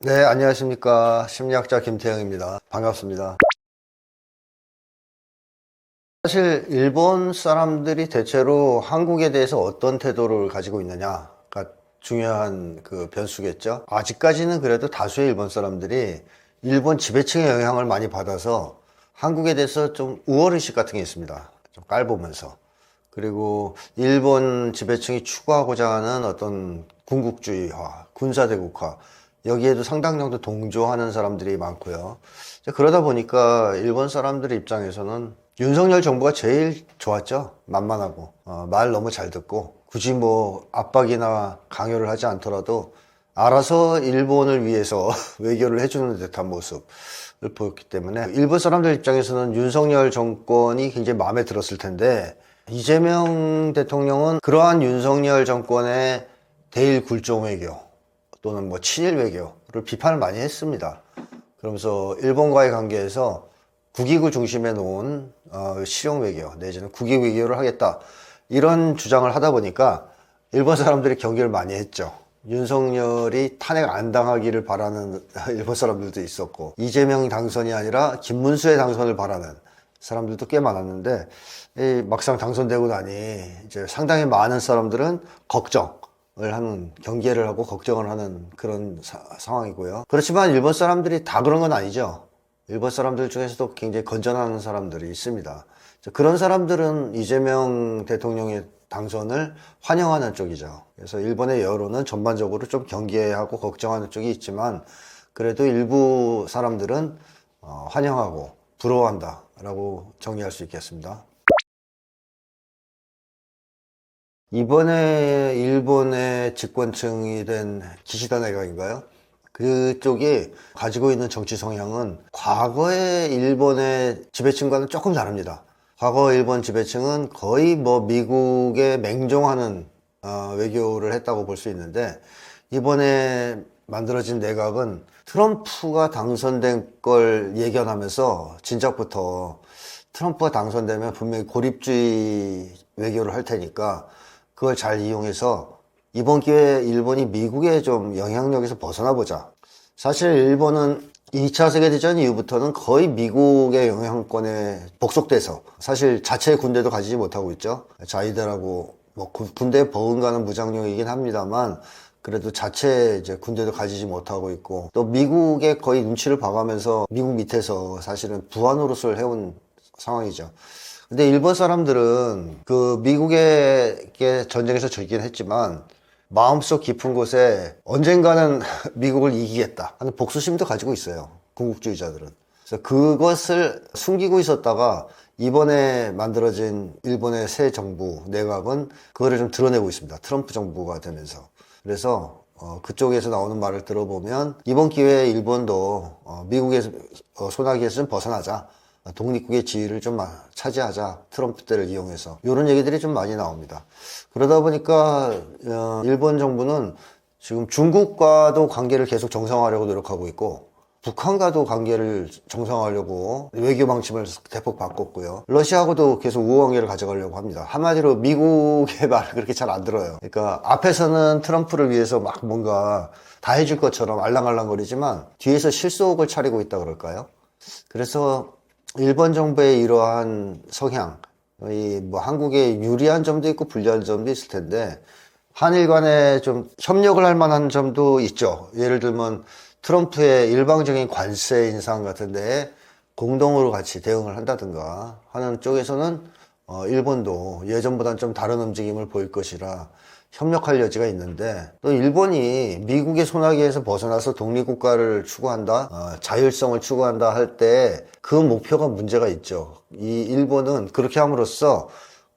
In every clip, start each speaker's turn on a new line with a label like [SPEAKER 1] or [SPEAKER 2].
[SPEAKER 1] 네, 안녕하십니까. 심리학자 김태형입니다. 반갑습니다. 사실 일본 사람들이 대체로 한국에 대해서 어떤 태도를 가지고 있느냐가 중요한 그 변수겠죠. 아직까지는 그래도 다수의 일본 사람들이 일본 지배층의 영향을 많이 받아서 한국에 대해서 좀 우월의식 같은 게 있습니다. 좀 깔보면서. 그리고 일본 지배층이 추구하고자 하는 어떤 군국주의화, 군사대국화, 여기에도 상당 정도 동조하는 사람들이 많고요. 그러다 보니까 일본 사람들 입장에서는 윤석열 정부가 제일 좋았죠. 만만하고 말 너무 잘 듣고 굳이 뭐 압박이나 강요를 하지 않더라도 알아서 일본을 위해서 외교를 해주는 듯한 모습을 보였기 때문에 일본 사람들 입장에서는 윤석열 정권이 굉장히 마음에 들었을 텐데, 이재명 대통령은 그러한 윤석열 정권의 대일 굴종 외교 또는 뭐 친일 외교를 비판을 많이 했습니다. 그러면서 일본과의 관계에서 국익을 중심에 놓은 실용 외교 내지는 국익 외교를 하겠다, 이런 주장을 하다 보니까 일본 사람들이 경계를 많이 했죠. 윤석열이 탄핵 안 당하기를 바라는 일본 사람들도 있었고, 이재명 당선이 아니라 김문수의 당선을 바라는 사람들도 꽤 많았는데, 막상 당선되고 나니 이제 상당히 많은 사람들은 걱정을 하는, 경계를 하고 걱정을 하는 그런 상황이고요. 그렇지만 일본 사람들이 다 그런 건 아니죠. 일본 사람들 중에서도 굉장히 건전한 사람들이 있습니다. 그런 사람들은 이재명 대통령의 당선을 환영하는 쪽이죠. 그래서 일본의 여론은 전반적으로 좀 경계하고 걱정하는 쪽이 있지만, 그래도 일부 사람들은 환영하고 부러워한다 라고 정리할 수 있겠습니다. 이번에 일본의 집권층이 된 기시다 내각인가요? 그쪽이 가지고 있는 정치 성향은 과거의 일본의 지배층과는 조금 다릅니다. 과거 일본 지배층은 거의 뭐 미국에 맹종하는 외교를 했다고 볼 수 있는데, 이번에 만들어진 내각은 트럼프가 당선된 걸 예견하면서 진작부터 트럼프가 당선되면 분명히 고립주의 외교를 할 테니까 그걸 잘 이용해서 이번 기회에 일본이 미국의 좀 영향력에서 벗어나 보자. 사실 일본은 2차 세계대전 이후부터는 거의 미국의 영향권에 복속돼서 사실 자체 군대도 가지지 못하고 있죠. 자위대라고 뭐 군대에 버금가는 무장력이긴 합니다만, 그래도 자체 이제 군대도 가지지 못하고 있고, 또 미국의 거의 눈치를 봐가면서 미국 밑에서 사실은 부하 노릇을 해온 상황이죠. 근데 일본 사람들은 그 미국의 전쟁에서 졌긴 했지만 마음속 깊은 곳에 언젠가는 미국을 이기겠다 하는 복수심도 가지고 있어요, 군국주의자들은. 그래서 그것을 숨기고 있었다가 이번에 만들어진 일본의 새 정부 내각은 그거를 좀 드러내고 있습니다. 트럼프 정부가 되면서. 그래서 그쪽에서 나오는 말을 들어보면 이번 기회에 일본도 미국의 소나기에서 좀 벗어나자, 독립국의 지위를 좀 차지하자, 트럼프 때를 이용해서, 이런 얘기들이 좀 많이 나옵니다. 그러다 보니까 일본 정부는 지금 중국과도 관계를 계속 정상화하려고 노력하고 있고, 북한과도 관계를 정상화하려고 외교 방침을 대폭 바꿨고요. 러시아하고도 계속 우호관계를 가져가려고 합니다. 한마디로 미국의 말을 그렇게 잘 안 들어요. 그러니까 앞에서는 트럼프를 위해서 막 뭔가 다 해줄 것처럼 알랑알랑거리지만 뒤에서 실속을 차리고 있다 그럴까요? 그래서 일본 정부의 이러한 성향, 이 뭐 한국에 유리한 점도 있고 불리한 점도 있을 텐데, 한일 간에 좀 협력을 할 만한 점도 있죠. 예를 들면 트럼프의 일방적인 관세 인상 같은 데에 공동으로 같이 대응을 한다든가 하는 쪽에서는 일본도 예전보다는 좀 다른 움직임을 보일 것이라 협력할 여지가 있는데, 또 일본이 미국의 소나기에서 벗어나서 독립국가를 추구한다, 자율성을 추구한다 할 때 그 목표가 문제가 있죠. 이 일본은 그렇게 함으로써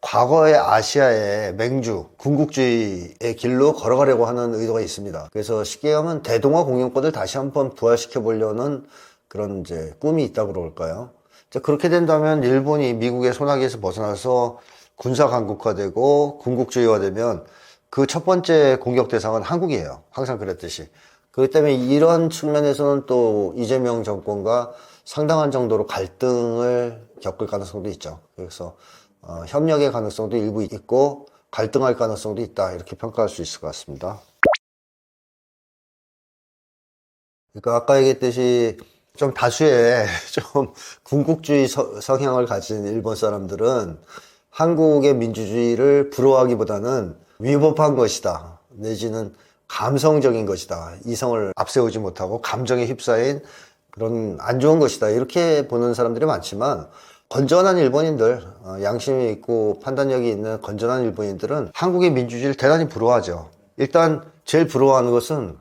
[SPEAKER 1] 과거의 아시아의 맹주, 군국주의의 길로 걸어가려고 하는 의도가 있습니다. 그래서 쉽게 하면 대동아 공영권을 다시 한번 부활시켜 보려는 그런 이제 꿈이 있다고 그럴까요? 그렇게 된다면 일본이 미국의 소나기에서 벗어나서 군사 강국화되고 군국주의화되면 그 첫 번째 공격 대상은 한국이에요. 항상 그랬듯이. 그렇기 때문에 이런 측면에서는 또 이재명 정권과 상당한 정도로 갈등을 겪을 가능성도 있죠. 그래서 협력의 가능성도 일부 있고 갈등할 가능성도 있다, 이렇게 평가할 수 있을 것 같습니다. 그러니까 아까 얘기했듯이 좀 다수의 좀 군국주의 성향을 가진 일본 사람들은 한국의 민주주의를 부러워하기보다는 위법한 것이다, 내지는 감성적인 것이다, 이성을 앞세우지 못하고 감정에 휩싸인 그런 안 좋은 것이다, 이렇게 보는 사람들이 많지만, 건전한 일본인들, 양심이 있고 판단력이 있는 건전한 일본인들은 한국의 민주주의를 대단히 부러워하죠. 일단 제일 부러워하는 것은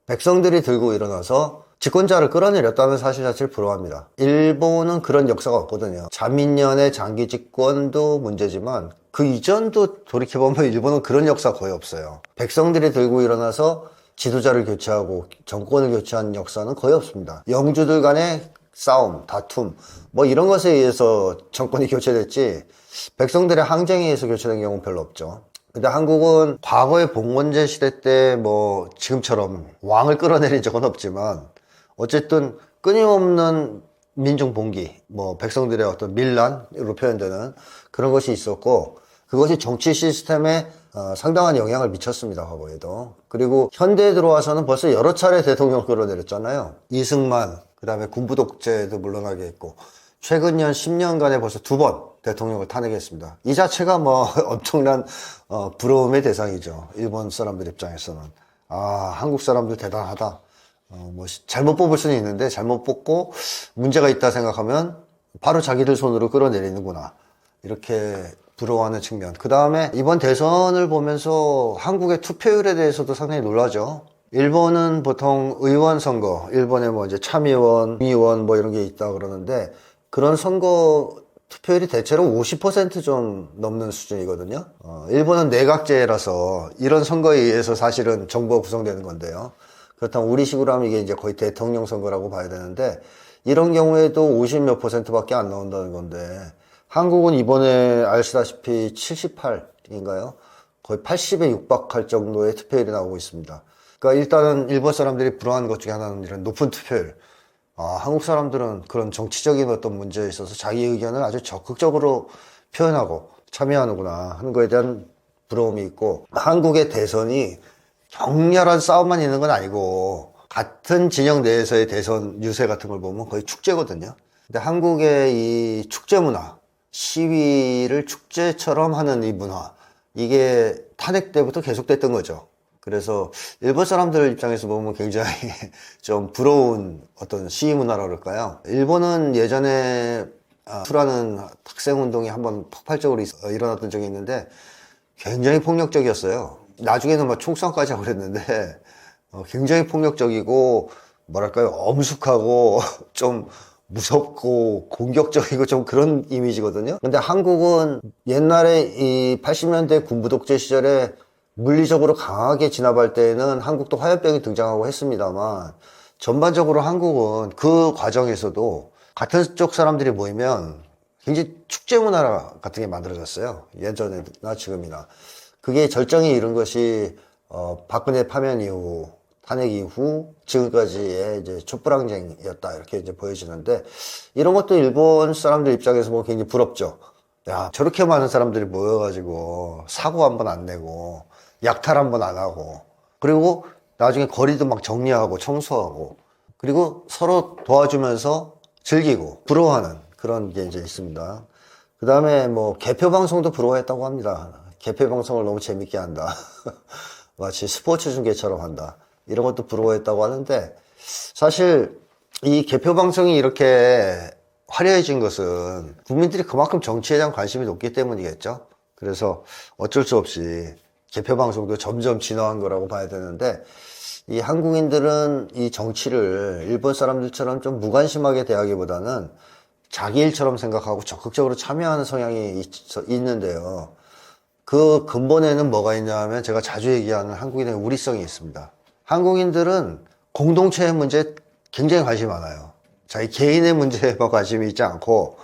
[SPEAKER 1] 백성들이 들고 일어나서 집권자를 끌어내렸다는 사실 자체를 부러워합니다. 일본은 그런 역사가 없거든요. 자민련의 장기 집권도 문제지만 그 이전도 돌이켜보면 일본은 그런 역사 거의 없어요. 백성들이 들고 일어나서 지도자를 교체하고 정권을 교체한 역사는 거의 없습니다. 영주들 간의 싸움, 다툼, 뭐 이런 것에 의해서 정권이 교체됐지 백성들의 항쟁에 의해서 교체된 경우는 별로 없죠. 근데 한국은 과거의 봉건제 시대 때 뭐 지금처럼 왕을 끌어내린 적은 없지만 어쨌든 끊임없는 민중 봉기, 뭐 백성들의 어떤 밀란으로 표현되는 그런 것이 있었고, 그것이 정치 시스템에 상당한 영향을 미쳤습니다, 과거에도. 그리고 현대에 들어와서는 벌써 여러 차례 대통령을 끌어내렸잖아요. 이승만, 그 다음에 군부 독재도 물러나게 했고, 최근 년 10년간에 벌써 2번 대통령을 탄핵했습니다. 이 자체가 뭐 엄청난 부러움의 대상이죠. 일본 사람들 입장에서는. 아, 한국 사람들 대단하다. 뭐 잘못 뽑을 수는 있는데 잘못 뽑고 문제가 있다 생각하면 바로 자기들 손으로 끌어내리는구나, 이렇게 부러워하는 측면. 그 다음에 이번 대선을 보면서 한국의 투표율에 대해서도 상당히 놀라죠. 일본은 보통 의원 선거, 일본에 뭐 이제 참의원, 의원 뭐 이런 게 있다 그러는데, 그런 선거 투표율이 대체로 50% 좀 넘는 수준이거든요. 일본은 내각제라서 이런 선거에 의해서 사실은 정부가 구성되는 건데요. 그렇다면 우리식으로 하면 이게 이제 거의 대통령 선거라고 봐야 되는데, 이런 경우에도 50 몇 %밖에 안 나온다는 건데, 한국은 이번에 아시다시피 78인가요? 거의 80에 육박할 정도의 투표율이 나오고 있습니다. 그러니까 일단은 일본 사람들이 부러워하는 것 중에 하나는 이런 높은 투표율. 한국 사람들은 그런 정치적인 어떤 문제에 있어서 자기 의견을 아주 적극적으로 표현하고 참여하는구나 하는 거에 대한 부러움이 있고, 한국의 대선이 격렬한 싸움만 있는 건 아니고 같은 진영 내에서의 대선 유세 같은 걸 보면 거의 축제거든요. 근데 한국의 이 축제 문화, 시위를 축제처럼 하는 이 문화, 이게 탄핵 때부터 계속됐던 거죠. 그래서 일본 사람들 입장에서 보면 굉장히 좀 부러운 어떤 시위 문화라 그럴까요? 일본은 예전에 수라는 학생운동이 한번 폭발적으로 일어났던 적이 있는데 굉장히 폭력적이었어요. 나중에는 막 총싸움까지 하고 그랬는데 굉장히 폭력적이고 뭐랄까요, 엄숙하고 좀 무섭고 공격적이고 좀 그런 이미지거든요. 근데 한국은 옛날에 이 80년대 군부 독재 시절에 물리적으로 강하게 진압할 때에는 한국도 화염병이 등장하고 했습니다만, 전반적으로 한국은 그 과정에서도 같은 쪽 사람들이 모이면 굉장히 축제 문화 같은 게 만들어졌어요. 예전에나 지금이나. 그게 절정에 이른 것이 박근혜 파면 이후, 탄핵 이후 지금까지의 이제 촛불항쟁이었다, 이렇게 이제 보여지는데, 이런 것도 일본 사람들 입장에서 보면 굉장히 부럽죠. 야, 저렇게 많은 사람들이 모여가지고 사고 한 번 안 내고 약탈 한 번 안 하고, 그리고 나중에 거리도 막 정리하고 청소하고, 그리고 서로 도와주면서 즐기고 부러워하는 그런 게 이제 있습니다. 그 다음에 뭐 개표 방송도 부러워했다고 합니다. 개표 방송을 너무 재밌게 한다. 마치 스포츠 중계처럼 한다. 이런 것도 부러워했다고 하는데, 사실 이 개표 방송이 이렇게 화려해진 것은 국민들이 그만큼 정치에 대한 관심이 높기 때문이겠죠. 그래서 어쩔 수 없이 개표 방송도 점점 진화한 거라고 봐야 되는데, 이 한국인들은 이 정치를 일본 사람들처럼 좀 무관심하게 대하기보다는 자기 일처럼 생각하고 적극적으로 참여하는 성향이 있는데요. 그 근본에는 뭐가 있냐 하면 제가 자주 얘기하는 한국인의 우리성이 있습니다. 한국인들은 공동체의 문제에 굉장히 관심이 많아요. 자기 개인의 문제에만 관심이 있지 않고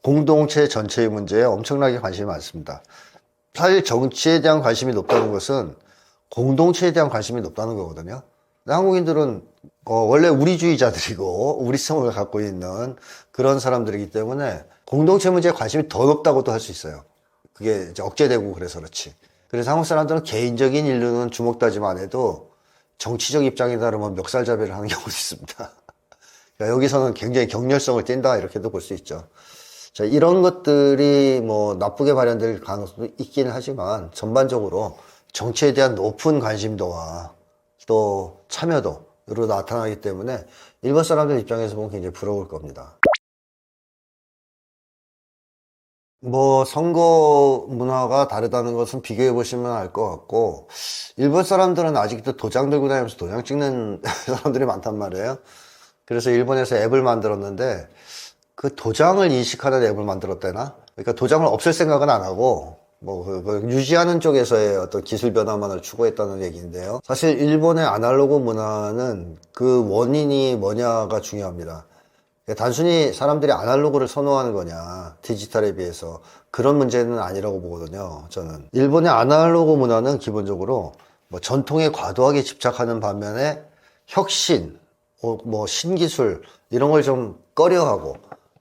[SPEAKER 1] 공동체 전체의 문제에 엄청나게 관심이 많습니다. 사실 정치에 대한 관심이 높다는 것은 공동체에 대한 관심이 높다는 거거든요. 근데 한국인들은 원래 우리주의자들이고 우리성을 갖고 있는 그런 사람들이기 때문에 공동체 문제에 관심이 더 높다고도 할 수 있어요. 그게 이제 억제되고 그래서 그렇지. 그래서 한국 사람들은 개인적인 일로는 주목하지만 안 해도 정치적 입장이 다르면 멱살잡이를 하는 경우도 있습니다. 그러니까 여기서는 굉장히 격렬성을 띈다 이렇게도 볼 수 있죠. 자, 이런 것들이 뭐 나쁘게 발현될 가능성도 있긴 하지만 전반적으로 정치에 대한 높은 관심도와 또 참여도로 나타나기 때문에 일본 사람들 입장에서 보면 굉장히 부러울 겁니다. 뭐 선거 문화가 다르다는 것은 비교해 보시면 알 것 같고, 일본 사람들은 아직도 도장 들고 다니면서 도장 찍는 사람들이 많단 말이에요. 그래서 일본에서 앱을 만들었는데 그 도장을 인식하는 앱을 만들었대나? 그러니까 도장을 없앨 생각은 안 하고 그 유지하는 쪽에서의 어떤 기술 변화만을 추구했다는 얘기인데요. 사실 일본의 아날로그 문화는 그 원인이 뭐냐가 중요합니다. 단순히 사람들이 아날로그를 선호하는 거냐, 디지털에 비해서, 그런 문제는 아니라고 보거든요, 저는. 일본의 아날로그 문화는 기본적으로 뭐 전통에 과도하게 집착하는 반면에 혁신, 뭐 신기술 이런 걸 좀 꺼려하고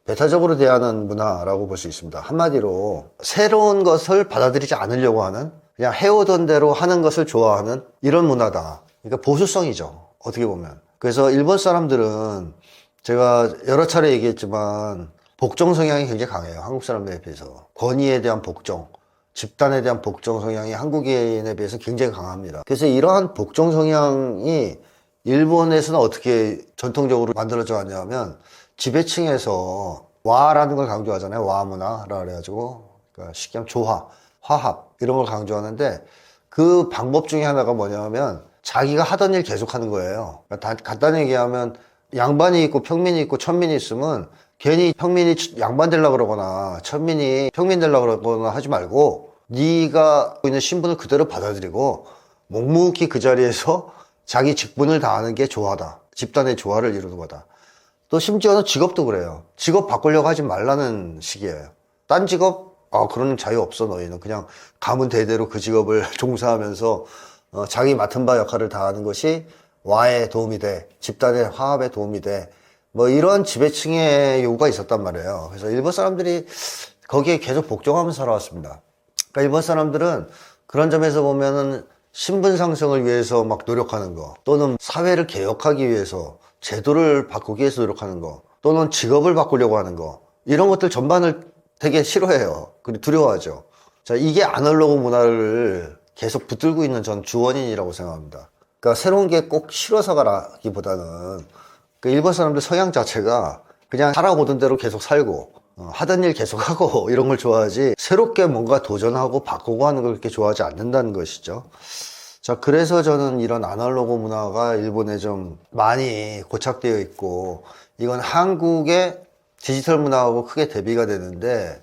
[SPEAKER 1] 배타적으로 대하는 문화라고 볼 수 있습니다. 한마디로 새로운 것을 받아들이지 않으려고 하는, 그냥 해오던 대로 하는 것을 좋아하는 이런 문화다. 그러니까 보수성이죠, 어떻게 보면. 그래서 일본 사람들은 제가 여러 차례 얘기했지만 복종 성향이 굉장히 강해요, 한국 사람들에 비해서. 권위에 대한 복종, 집단에 대한 복종 성향이 한국인에 비해서 굉장히 강합니다. 그래서 이러한 복종 성향이 일본에서는 어떻게 전통적으로 만들어져 왔냐면, 지배층에서 와라는 걸 강조하잖아요. 와 문화라 그래가지고, 그러니까 쉽게 하면 조화, 화합 이런 걸 강조하는데, 그 방법 중에 하나가 뭐냐면 자기가 하던 일 계속 하는 거예요. 그러니까 간단히 얘기하면 양반이 있고 평민이 있고 천민이 있으면 괜히 평민이 양반 되려고 그러거나 천민이 평민 되려고 그러거나 하지 말고, 네가 있는 신분을 그대로 받아들이고 묵묵히 그 자리에서 자기 직분을 다하는 게 조화다. 집단의 조화를 이루는 거다. 또 심지어는 직업도 그래요. 직업 바꾸려고 하지 말라는 식이에요. 딴 직업? 그런 자유 없어. 너희는 그냥 가문 대대로 그 직업을 종사하면서 자기 맡은 바 역할을 다하는 것이 와에 도움이 돼, 집단의 화합에 도움이 돼, 뭐 이런 지배층의 요구가 있었단 말이에요. 그래서 일본 사람들이 거기에 계속 복종하면서 살아왔습니다. 그러니까 일본 사람들은 그런 점에서 보면은 신분 상승을 위해서 막 노력하는 거, 또는 사회를 개혁하기 위해서 제도를 바꾸기 위해서 노력하는 거, 또는 직업을 바꾸려고 하는 거, 이런 것들 전반을 되게 싫어해요. 그리고 두려워하죠. 자, 이게 아날로그 문화를 계속 붙들고 있는 전 주원인이라고 생각합니다. 그러니까 새로운 게 꼭 싫어서라기보다는 그 일본 사람들 성향 자체가 그냥 살아오던 대로 계속 살고 하던 일 계속하고 이런 걸 좋아하지, 새롭게 뭔가 도전하고 바꾸고 하는 걸 그렇게 좋아하지 않는다는 것이죠. 자, 그래서 저는 이런 아날로그 문화가 일본에 좀 많이 고착되어 있고, 이건 한국의 디지털 문화하고 크게 대비가 되는데,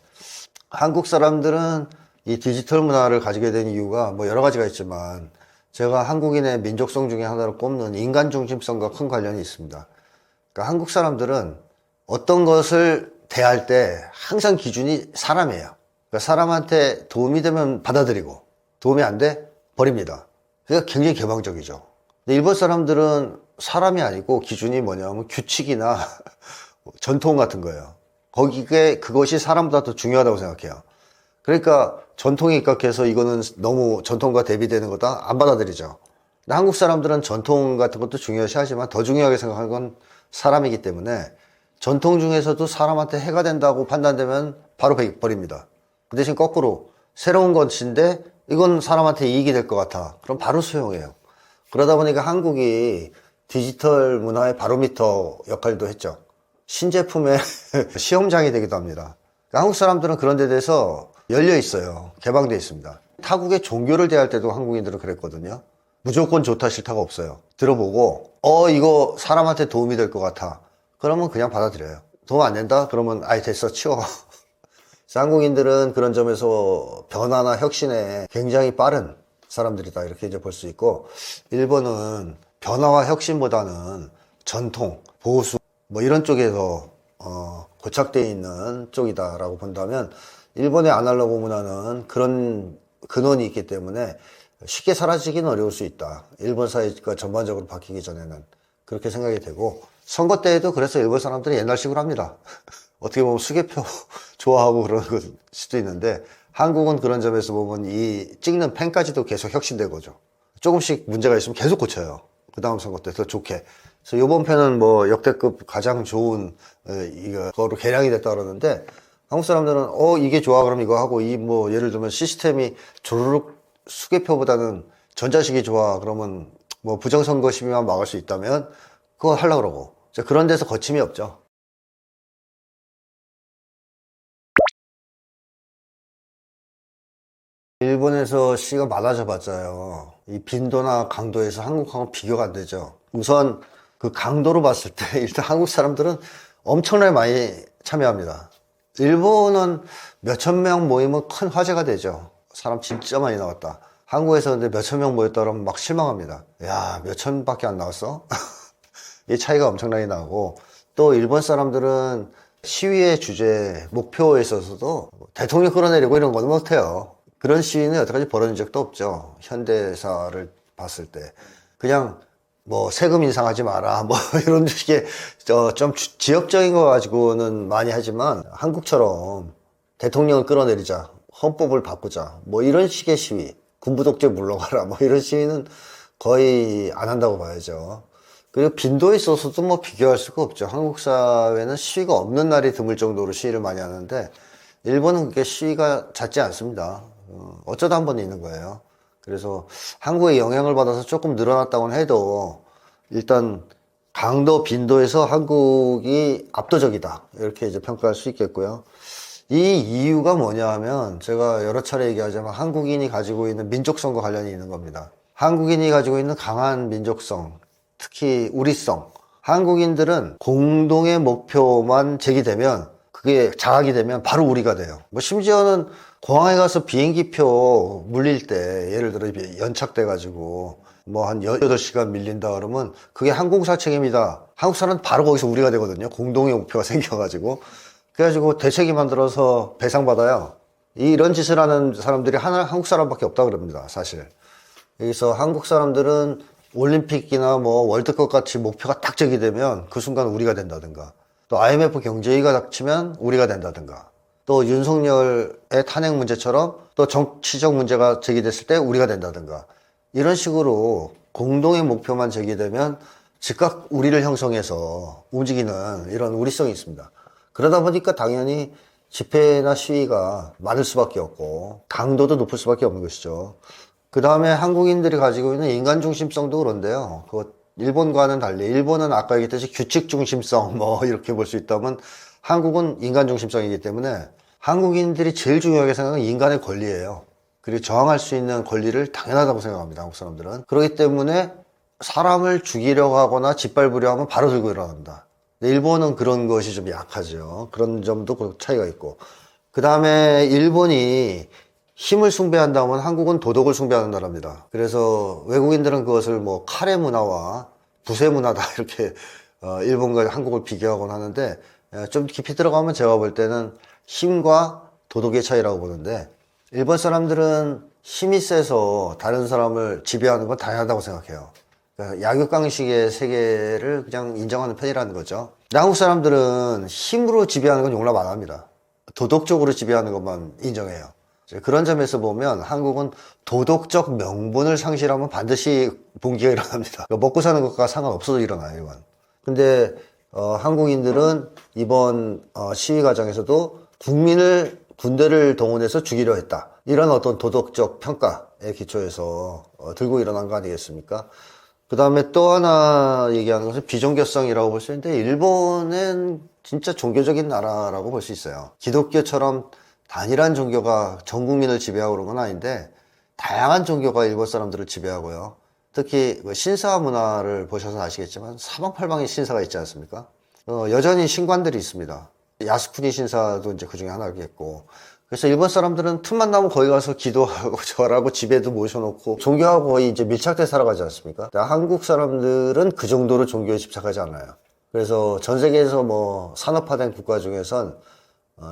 [SPEAKER 1] 한국 사람들은 이 디지털 문화를 가지게 된 이유가 뭐 여러 가지가 있지만, 제가 한국인의 민족성 중에 하나로 꼽는 인간 중심성과 큰 관련이 있습니다. 그러니까 한국 사람들은 어떤 것을 대할 때 항상 기준이 사람이에요. 그러니까 사람한테 도움이 되면 받아들이고, 도움이 안 돼? 버립니다. 그러니까 굉장히 개방적이죠. 근데 일본 사람들은 사람이 아니고 기준이 뭐냐면 규칙이나 전통 같은 거예요. 그것이 사람보다 더 중요하다고 생각해요. 그러니까 전통에 입각해서 이거는 너무 전통과 대비되는 거다, 안 받아들이죠. 근데 한국 사람들은 전통 같은 것도 중요시하지만 더 중요하게 생각하는 건 사람이기 때문에, 전통 중에서도 사람한테 해가 된다고 판단되면 바로 버립니다. 그 대신 거꾸로 새로운 것인데 이건 사람한테 이익이 될 것 같아, 그럼 바로 수용해요. 그러다 보니까 한국이 디지털 문화의 바로미터 역할도 했죠. 신제품의 시험장이 되기도 합니다. 그러니까 한국 사람들은 그런 데 대해서 열려 있어요. 개방되어 있습니다. 타국의 종교를 대할 때도 한국인들은 그랬거든요. 무조건 좋다 싫다가 없어요. 들어보고 이거 사람한테 도움이 될 것 같아, 그러면 그냥 받아들여요. 도움 안 된다? 그러면 아이 됐어, 치워. 한국인들은 그런 점에서 변화나 혁신에 굉장히 빠른 사람들이다, 이렇게 이제 볼 수 있고, 일본은 변화와 혁신보다는 전통, 보수 뭐 이런 쪽에서 고착되어 있는 쪽이다라고 본다면, 일본의 아날로그 문화는 그런 근원이 있기 때문에 쉽게 사라지기는 어려울 수 있다. 일본 사회가 전반적으로 바뀌기 전에는 그렇게 생각이 되고, 선거 때에도 그래서 일본 사람들이 옛날식으로 합니다. 어떻게 보면 수개표 좋아하고 그런 걸 수도 있는데, 한국은 그런 점에서 보면 이 찍는 펜까지도 계속 혁신된 거죠. 조금씩 문제가 있으면 계속 고쳐요. 그 다음 선거 때 더 좋게. 그래서 이번 편은 뭐 역대급 가장 좋은 이거로 개량이 됐다 그러는데, 한국 사람들은 이게 좋아 그럼 이거 하고, 이 뭐 예를 들면 시스템이 조르륵 수개표보다는 전자식이 좋아 그러면 뭐 부정선거 시비만 막을 수 있다면 그거 하려고 그러고, 그런 데서 거침이 없죠. 일본에서 시가 많아져 봤자요, 이 빈도나 강도에서 한국하고 비교가 안 되죠. 우선 그 강도로 봤을 때 일단 한국 사람들은 엄청나게 많이 참여합니다. 일본은 몇천 명 모이면 큰 화제가 되죠. 사람 진짜 많이 나왔다. 한국에서 근데 몇천 명 모였다 그러면 막 실망합니다. 야, 몇천밖에 안 나왔어? 이 차이가 엄청나게 나고, 또 일본 사람들은 시위의 주제, 목표에 있어서도 대통령 끌어내리고 이런 건 못해요. 그런 시위는 여태까지 벌어진 적도 없죠. 현대사를 봤을 때. 그냥 뭐 세금 인상하지 마라 뭐 이런 식의 좀 지역적인 거 가지고는 많이 하지만, 한국처럼 대통령을 끌어내리자, 헌법을 바꾸자 뭐 이런 식의 시위, 군부 독재 물러가라 뭐 이런 시위는 거의 안 한다고 봐야죠. 그리고 빈도에 있어서도 뭐 비교할 수가 없죠. 한국 사회는 시위가 없는 날이 드물 정도로 시위를 많이 하는데, 일본은 그게 시위가 잦지 않습니다. 어쩌다 한 번 있는 거예요. 그래서 한국의 영향을 받아서 조금 늘어났다고는 해도 일단 강도, 빈도에서 한국이 압도적이다, 이렇게 이제 평가할 수 있겠고요. 이 이유가 뭐냐 하면, 제가 여러 차례 얘기하자면 한국인이 가지고 있는 민족성과 관련이 있는 겁니다. 한국인이 가지고 있는 강한 민족성, 특히 우리성. 한국인들은 공동의 목표만 제기되면, 그게 자각이 되면 바로 우리가 돼요. 뭐 심지어는 공항에 가서 비행기표 물릴 때, 예를 들어 연착돼 가지고 뭐 한 18시간 밀린다 그러면 그게 항공사 책임이다, 한국 사람은 바로 거기서 우리가 되거든요. 공동의 목표가 생겨가지고. 그래가지고 대책이 만들어서 배상받아요. 이런 짓을 하는 사람들이 한국 사람밖에 없다 그럽니다, 사실. 여기서 한국 사람들은 올림픽이나 뭐 월드컵 같이 목표가 딱 제기되면 그 순간 우리가 된다든가, 또 IMF 경제위기가 닥치면 우리가 된다든가, 또 윤석열의 탄핵 문제처럼 또 정치적 문제가 제기됐을 때 우리가 된다든가, 이런 식으로 공동의 목표만 제기되면 즉각 우리를 형성해서 움직이는 이런 우리성이 있습니다. 그러다 보니까 당연히 집회나 시위가 많을 수밖에 없고 강도도 높을 수밖에 없는 것이죠. 그 다음에 한국인들이 가지고 있는 인간 중심성도 그런데요. 일본과는 달리, 일본은 아까 얘기했듯이 규칙 중심성 뭐 이렇게 볼 수 있다면, 한국은 인간 중심성이기 때문에 한국인들이 제일 중요하게 생각하는 인간의 권리예요. 그리고 저항할 수 있는 권리를 당연하다고 생각합니다, 한국 사람들은. 그렇기 때문에 사람을 죽이려고 하거나 짓밟으려 하면 바로 들고 일어납니다. 근데 일본은 그런 것이 좀 약하죠. 그런 점도 차이가 있고. 그 다음에 일본이 힘을 숭배한다면 한국은 도덕을 숭배하는 나라입니다. 그래서 외국인들은 그것을 뭐 카레 문화와 부세 문화다 이렇게 일본과 한국을 비교하곤 하는데, 좀 깊이 들어가면 제가 볼 때는 힘과 도덕의 차이라고 보는데, 일본 사람들은 힘이 세서 다른 사람을 지배하는 건 당연하다고 생각해요. 그러니까 약육강식의 세계를 그냥 인정하는 편이라는 거죠. 근데 한국 사람들은 힘으로 지배하는 건 용납 안 합니다. 도덕적으로 지배하는 것만 인정해요. 그런 점에서 보면 한국은 도덕적 명분을 상실하면 반드시 봉기가 일어납니다. 그러니까 먹고 사는 것과 상관없어도 일어나요, 이건. 근데 한국인들은 이번 시위 과정에서도 국민을, 군대를 동원해서 죽이려 했다, 이런 어떤 도덕적 평가에 기초해서 들고 일어난 거 아니겠습니까? 그 다음에 또 하나 얘기하는 것은 비종교성이라고 볼 수 있는데, 일본은 진짜 종교적인 나라라고 볼 수 있어요. 기독교처럼 단일한 종교가 전 국민을 지배하고 그런 건 아닌데, 다양한 종교가 일본 사람들을 지배하고요. 특히 신사 문화를 보셔서 아시겠지만 사방팔방에 신사가 있지 않습니까? 여전히 신관들이 있습니다. 야스쿠니 신사도 이제 그 중에 하나겠고. 그래서 일본 사람들은 틈만 나면 거기 가서 기도하고 절하고 집에도 모셔놓고 종교하고 거의 이제 밀착돼 살아가지 않습니까? 한국 사람들은 그 정도로 종교에 집착하지 않아요. 그래서 전 세계에서 뭐 산업화된 국가 중에선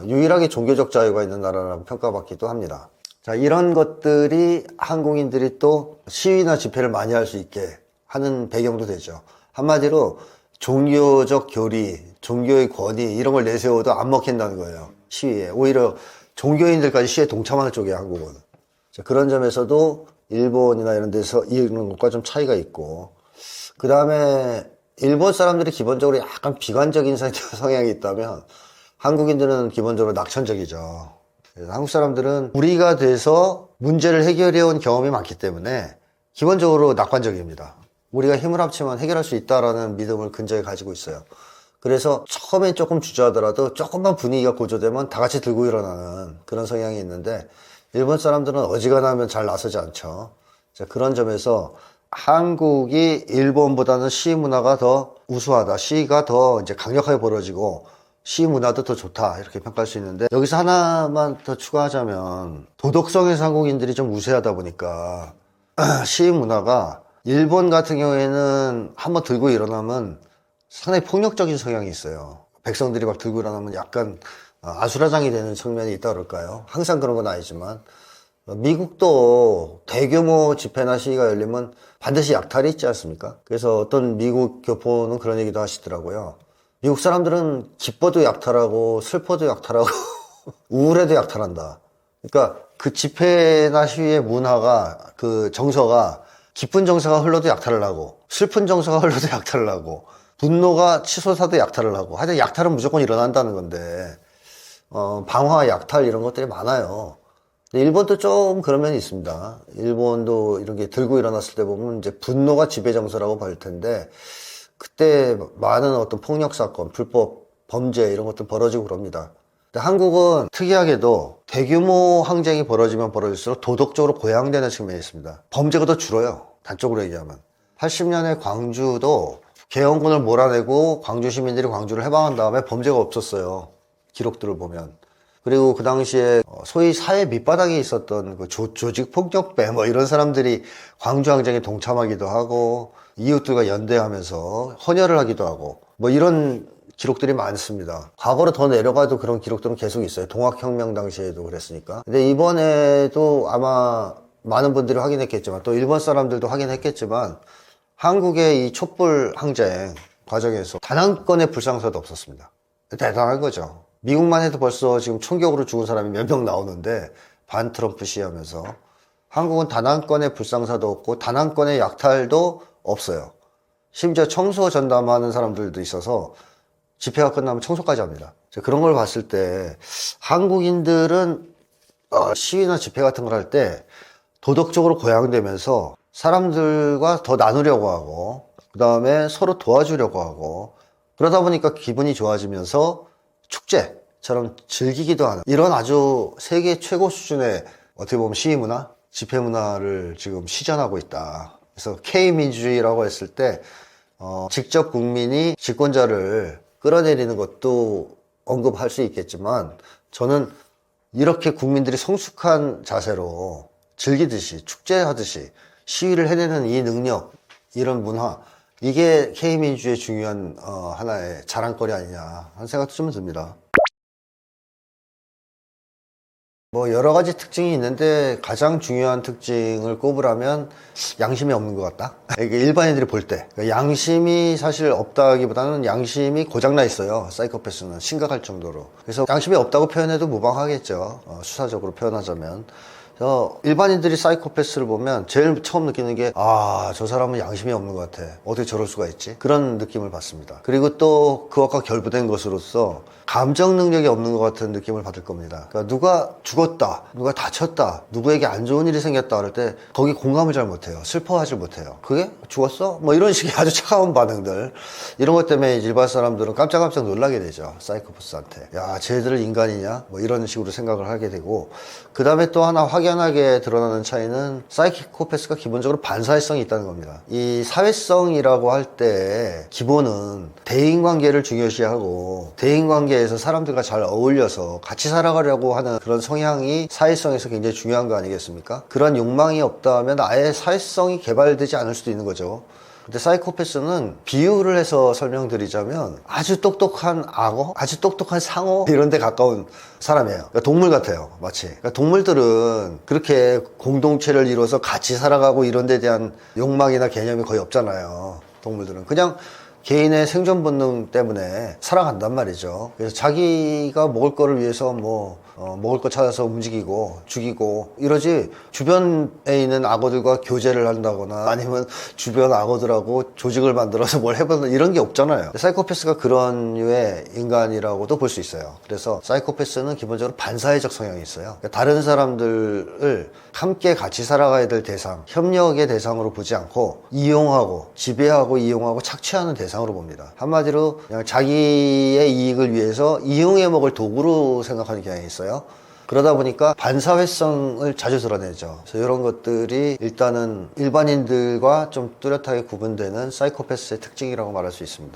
[SPEAKER 1] 유일하게 종교적 자유가 있는 나라라고 평가받기도 합니다. 자, 이런 것들이 한국인들이 또 시위나 집회를 많이 할 수 있게 하는 배경도 되죠. 한마디로 종교적 교리, 종교의 권위 이런 걸 내세워도 안 먹힌다는 거예요, 시위에. 오히려 종교인들까지 시위에 동참하는 쪽이에요, 한국은. 자, 그런 점에서도 일본이나 이런 데서 이런 것과 좀 차이가 있고, 그 다음에 일본 사람들이 기본적으로 약간 비관적인 성향이 있다면 한국인들은 기본적으로 낙천적이죠. 그래서 한국 사람들은 우리가 돼서 문제를 해결해 온 경험이 많기 때문에 기본적으로 낙관적입니다. 우리가 힘을 합치면 해결할 수 있다라는 믿음을 근저에 가지고 있어요. 그래서 처음엔 조금 주저하더라도 조금만 분위기가 고조되면 다 같이 들고 일어나는 그런 성향이 있는데 일본 사람들은 어지간하면 잘 나서지 않죠. 그런 점에서 한국이 일본보다는 시 문화가 더 우수하다. 시가 더 이제 강력하게 벌어지고 시 문화도 더 좋다. 이렇게 평가할 수 있는데 여기서 하나만 더 추가하자면 도덕성에서 한국인들이 좀 우세하다 보니까 시 문화가 일본 같은 경우에는 한번 들고 일어나면 상당히 폭력적인 성향이 있어요. 백성들이 막 들고 일어나면 약간 아수라장이 되는 측면이 있다 그럴까요? 항상 그런 건 아니지만 미국도 대규모 집회나 시위가 열리면 반드시 약탈이 있지 않습니까? 그래서 어떤 미국 교포는 그런 얘기도 하시더라고요. 미국 사람들은 기뻐도 약탈하고 슬퍼도 약탈하고 우울해도 약탈한다. 그러니까 그 집회나 시위의 문화가 그 정서가 기쁜 정서가 흘러도 약탈을 하고 슬픈 정서가 흘러도 약탈을 하고 분노가 치솟아도 약탈을 하고 하여튼 약탈은 무조건 일어난다는 건데 방화, 약탈 이런 것들이 많아요. 일본도 좀 그런 면이 있습니다. 일본도 이런 게 들고 일어났을 때 보면 이제 분노가 지배 정서라고 볼 텐데 그때 많은 어떤 폭력 사건, 불법 범죄 이런 것들 벌어지고 그럽니다. 근데 한국은 특이하게도 대규모 항쟁이 벌어지면 벌어질수록 도덕적으로 고양되는 측면이 있습니다. 범죄가 더 줄어요. 단적으로 얘기하면. 80년에 광주도 계엄군을 몰아내고 광주 시민들이 광주를 해방한 다음에 범죄가 없었어요. 기록들을 보면. 그리고 그 당시에 소위 사회 밑바닥에 있었던 그 조직 폭력배 뭐 이런 사람들이 광주 항쟁에 동참하기도 하고 이웃들과 연대하면서 헌혈을 하기도 하고 뭐 이런 기록들이 많습니다. 과거로 더 내려가도 그런 기록들은 계속 있어요. 동학혁명 당시에도 그랬으니까. 근데 이번에도 아마 많은 분들이 확인했겠지만 또 일본 사람들도 확인했겠지만 한국의 이 촛불 항쟁 과정에서 단 한 건의 불상사도 없었습니다. 대단한 거죠. 미국만 해도 벌써 지금 총격으로 죽은 사람이 몇 명 나오는데 반 트럼프 시하면서 한국은 단 한 건의 불상사도 없고 단 한 건의 약탈도 없어요. 심지어 청소 전담하는 사람들도 있어서 집회가 끝나면 청소까지 합니다. 그런 걸 봤을 때 한국인들은 시위나 집회 같은 걸 할 때 도덕적으로 고양되면서 사람들과 더 나누려고 하고 그 다음에 서로 도와주려고 하고 그러다 보니까 기분이 좋아지면서 축제처럼 즐기기도 하는 이런 아주 세계 최고 수준의 어떻게 보면 시위 문화, 집회 문화를 지금 시전하고 있다. 그래서 K민주주의라고 했을 때 직접 국민이 집권자를 끌어내리는 것도 언급할 수 있겠지만 저는 이렇게 국민들이 성숙한 자세로 즐기듯이 축제하듯이 시위를 해내는 이 능력, 이런 문화 이게 K민주주의의 중요한 하나의 자랑거리 아니냐 하는 생각도 좀 듭니다. 뭐 여러 가지 특징이 있는데 가장 중요한 특징을 꼽으라면 양심이 없는 것 같다. 이게 일반인들이 볼 때 양심이 사실 없다기보다는 양심이 고장나 있어요. 사이코패스는 심각할 정도로. 그래서 양심이 없다고 표현해도 무방하겠죠. 수사적으로 표현하자면. 그래서 일반인들이 사이코패스를 보면 제일 처음 느끼는 게 저 사람은 양심이 없는 것 같아. 어떻게 저럴 수가 있지? 그런 느낌을 받습니다. 그리고 또 그것과 결부된 것으로서 감정 능력이 없는 것 같은 느낌을 받을 겁니다. 그러니까 누가 죽었다, 누가 다쳤다, 누구에게 안 좋은 일이 생겼다 그럴 때 거기 공감을 잘 못해요. 슬퍼하지 못해요. 그게 죽었어? 뭐 이런 식의 아주 차가운 반응들 이런 것 때문에 일반 사람들은 깜짝깜짝 놀라게 되죠. 사이코패스한테. 야, 쟤들 인간이냐? 뭐 이런 식으로 생각을 하게 되고 그 다음에 또 하나 확연하게 드러나는 차이는 사이코패스가 기본적으로 반사회성이 있다는 겁니다. 이 사회성이라고 할 때 기본은 대인관계를 중요시하고 대인관계에서 사람들과 잘 어울려서 같이 살아가려고 하는 그런 성향이 사회성에서 굉장히 중요한 거 아니겠습니까? 그런 욕망이 없다면 아예 사회성이 개발되지 않을 수도 있는 거죠. 근데 사이코패스는 비유를 해서 설명드리자면 아주 똑똑한 악어, 아주 똑똑한 상어 이런 데 가까운 사람이에요. 그러니까 동물 같아요, 마치. 그러니까 동물들은 그렇게 공동체를 이뤄서 같이 살아가고 이런 데 대한 욕망이나 개념이 거의 없잖아요. 동물들은 그냥 개인의 생존 본능 때문에 살아간단 말이죠. 그래서 자기가 먹을 거를 위해서 뭐 먹을 거 찾아서 움직이고 죽이고 이러지, 주변에 있는 악어들과 교제를 한다거나 아니면 주변 악어들하고 조직을 만들어서 뭘 해본다 이런 게 없잖아요. 사이코패스가 그런 류의 인간이라고도 볼 수 있어요. 그래서 사이코패스는 기본적으로 반사회적 성향이 있어요. 그러니까 다른 사람들을 함께 같이 살아가야 될 대상, 협력의 대상으로 보지 않고 이용하고 지배하고 이용하고 착취하는 대상으로 봅니다. 한마디로 그냥 자기의 이익을 위해서 이용해 먹을 도구로 생각하는 경향이 있어요. 그러다 보니까 반사회성을 자주 드러내죠. 그래서 이런 것들이 일단은 일반인들과 좀 뚜렷하게 구분되는 사이코패스의 특징이라고 말할 수 있습니다.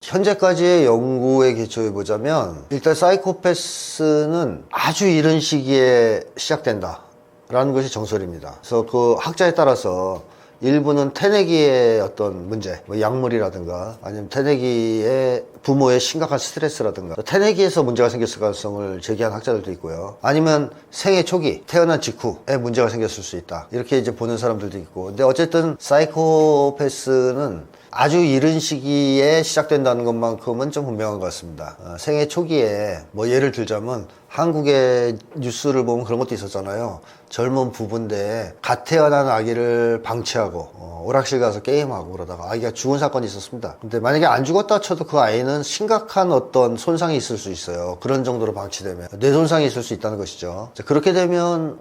[SPEAKER 1] 현재까지의 연구에 기초해 보자면 일단 사이코패스는 아주 이른 시기에 시작된다 라는 것이 정설입니다. 그래서 그 학자에 따라서 일부는 태내기의 어떤 문제, 뭐 약물이라든가 아니면 태내기의 부모의 심각한 스트레스라든가 태내기에서 문제가 생겼을 가능성을 제기한 학자들도 있고요. 아니면 생애 초기, 태어난 직후에 문제가 생겼을 수 있다, 이렇게 이제 보는 사람들도 있고. 근데 어쨌든 사이코패스는 아주 이른 시기에 시작된다는 것만큼은 좀 분명한 것 같습니다. 생애 초기에 뭐 예를 들자면 한국의 뉴스를 보면 그런 것도 있었잖아요. 젊은 부부인데 갓 태어난 아기를 방치하고 오락실 가서 게임하고 그러다가 아기가 죽은 사건이 있었습니다. 근데 만약에 안 죽었다 쳐도 그 아이는 심각한 어떤 손상이 있을 수 있어요. 그런 정도로 방치되면 뇌 손상이 있을 수 있다는 것이죠. 그렇게 되면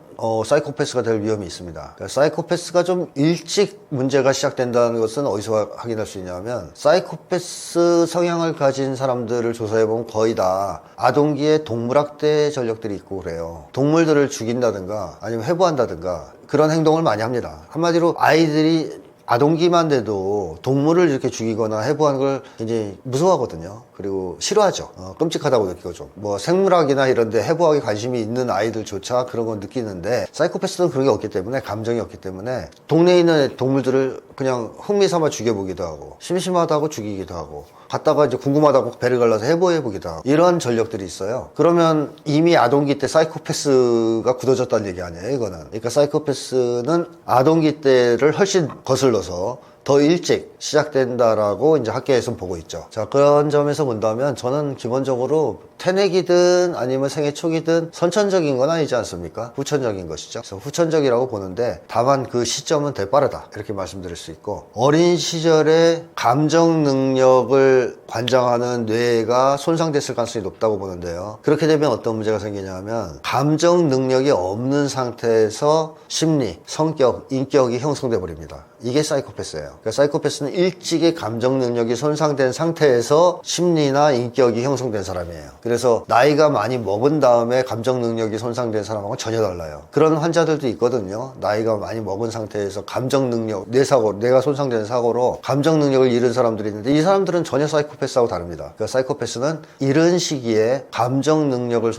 [SPEAKER 1] 사이코패스가 될 위험이 있습니다. 그러니까 사이코패스가 좀 일찍 문제가 시작된다는 것은 어디서 확인할 수 있냐면, 사이코패스 성향을 가진 사람들을 조사해보면 거의 다 아동기에 동물학대 전력들이 있고 그래요. 동물들을 죽인다든가 아니면 해부한다든가 그런 행동을 많이 합니다. 한마디로 아이들이 아동기만 돼도 동물을 이렇게 죽이거나 해부하는 걸 굉장히 무서워하거든요. 그리고 싫어하죠. 끔찍하다고 느끼고 좀. 뭐 생물학이나 이런 데 해부학에 관심이 있는 아이들조차 그런 건 느끼는데, 사이코패스는 그런 게 없기 때문에, 감정이 없기 때문에 동네에 있는 동물들을 그냥 흥미삼아 죽여보기도 하고, 심심하다고 죽이기도 하고, 갔다가 이제 궁금하다고 배를 갈라서 해보기도 하고, 이런 전력들이 있어요. 그러면 이미 아동기 때 사이코패스가 굳어졌다는 얘기 아니에요, 이거는. 그러니까 사이코패스는 아동기 때를 훨씬 거슬러서 더 일찍 시작된다라고 이제 학계에서는 보고 있죠. 자, 그런 점에서 본다면 저는 기본적으로 태내기든 아니면 생애 초기든 선천적인 건 아니지 않습니까? 후천적인 것이죠. 그래서 후천적이라고 보는데, 다만 그 시점은 되게 빠르다, 이렇게 말씀드릴 수 있고, 어린 시절에 감정 능력을 관장하는 뇌가 손상됐을 가능성이 높다고 보는데요. 그렇게 되면 어떤 문제가 생기냐면, 감정 능력이 없는 상태에서 심리, 성격, 인격이 형성돼 버립니다. 이게 사이코패스예요. 그러니까 사이코패스는 일찍이 감정 능력이 손상된 상태에서 심리나 인격이 형성된 사람이에요. 그래서 나이가 많이 먹은 다음에 감정 능력이 손상된 사람하고는 전혀 달라요. 그런 환자들도 있거든요. 나이가 많이 먹은 상태에서 감정 능력, 뇌가 손상된 사고로 감정 능력을 잃은 사람들이 있는데, 이 사람들은 전혀 사이코패스하고 다릅니다. 그러니까 사이코패스는 이른 시기에 감정 능력이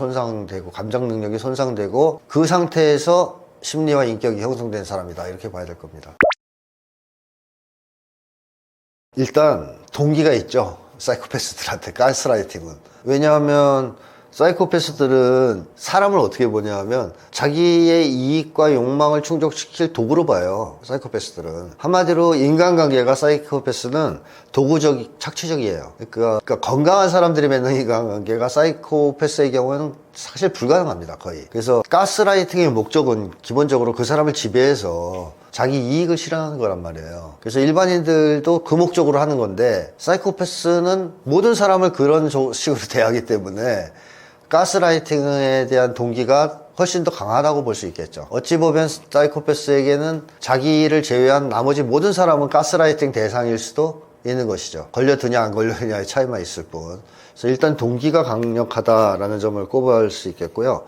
[SPEAKER 1] 손상되고 그 상태에서 심리와 인격이 형성된 사람이다, 이렇게 봐야 될 겁니다. 일단 동기가 있죠, 사이코패스들한테. 가스라이팅은. 왜냐하면 사이코패스들은 사람을 어떻게 보냐면 자기의 이익과 욕망을 충족시킬 도구로 봐요. 사이코패스들은 한마디로 인간관계가, 사이코패스는 도구적, 착취적이에요. 그러니까 건강한 사람들이 맺는 인간관계가 사이코패스의 경우에는 사실 불가능합니다, 거의. 그래서 가스라이팅의 목적은 기본적으로 그 사람을 지배해서 자기 이익을 실현하는 거란 말이에요. 그래서 일반인들도 그 목적으로 하는 건데, 사이코패스는 모든 사람을 그런 식으로 대하기 때문에 가스라이팅에 대한 동기가 훨씬 더 강하다고 볼 수 있겠죠. 어찌 보면 사이코패스에게는 자기를 제외한 나머지 모든 사람은 가스라이팅 대상일 수도 있는 것이죠. 걸려드냐 안 걸려드냐의 차이만 있을 뿐. 그래서 일단 동기가 강력하다라는 점을 꼽을 수 있겠고요.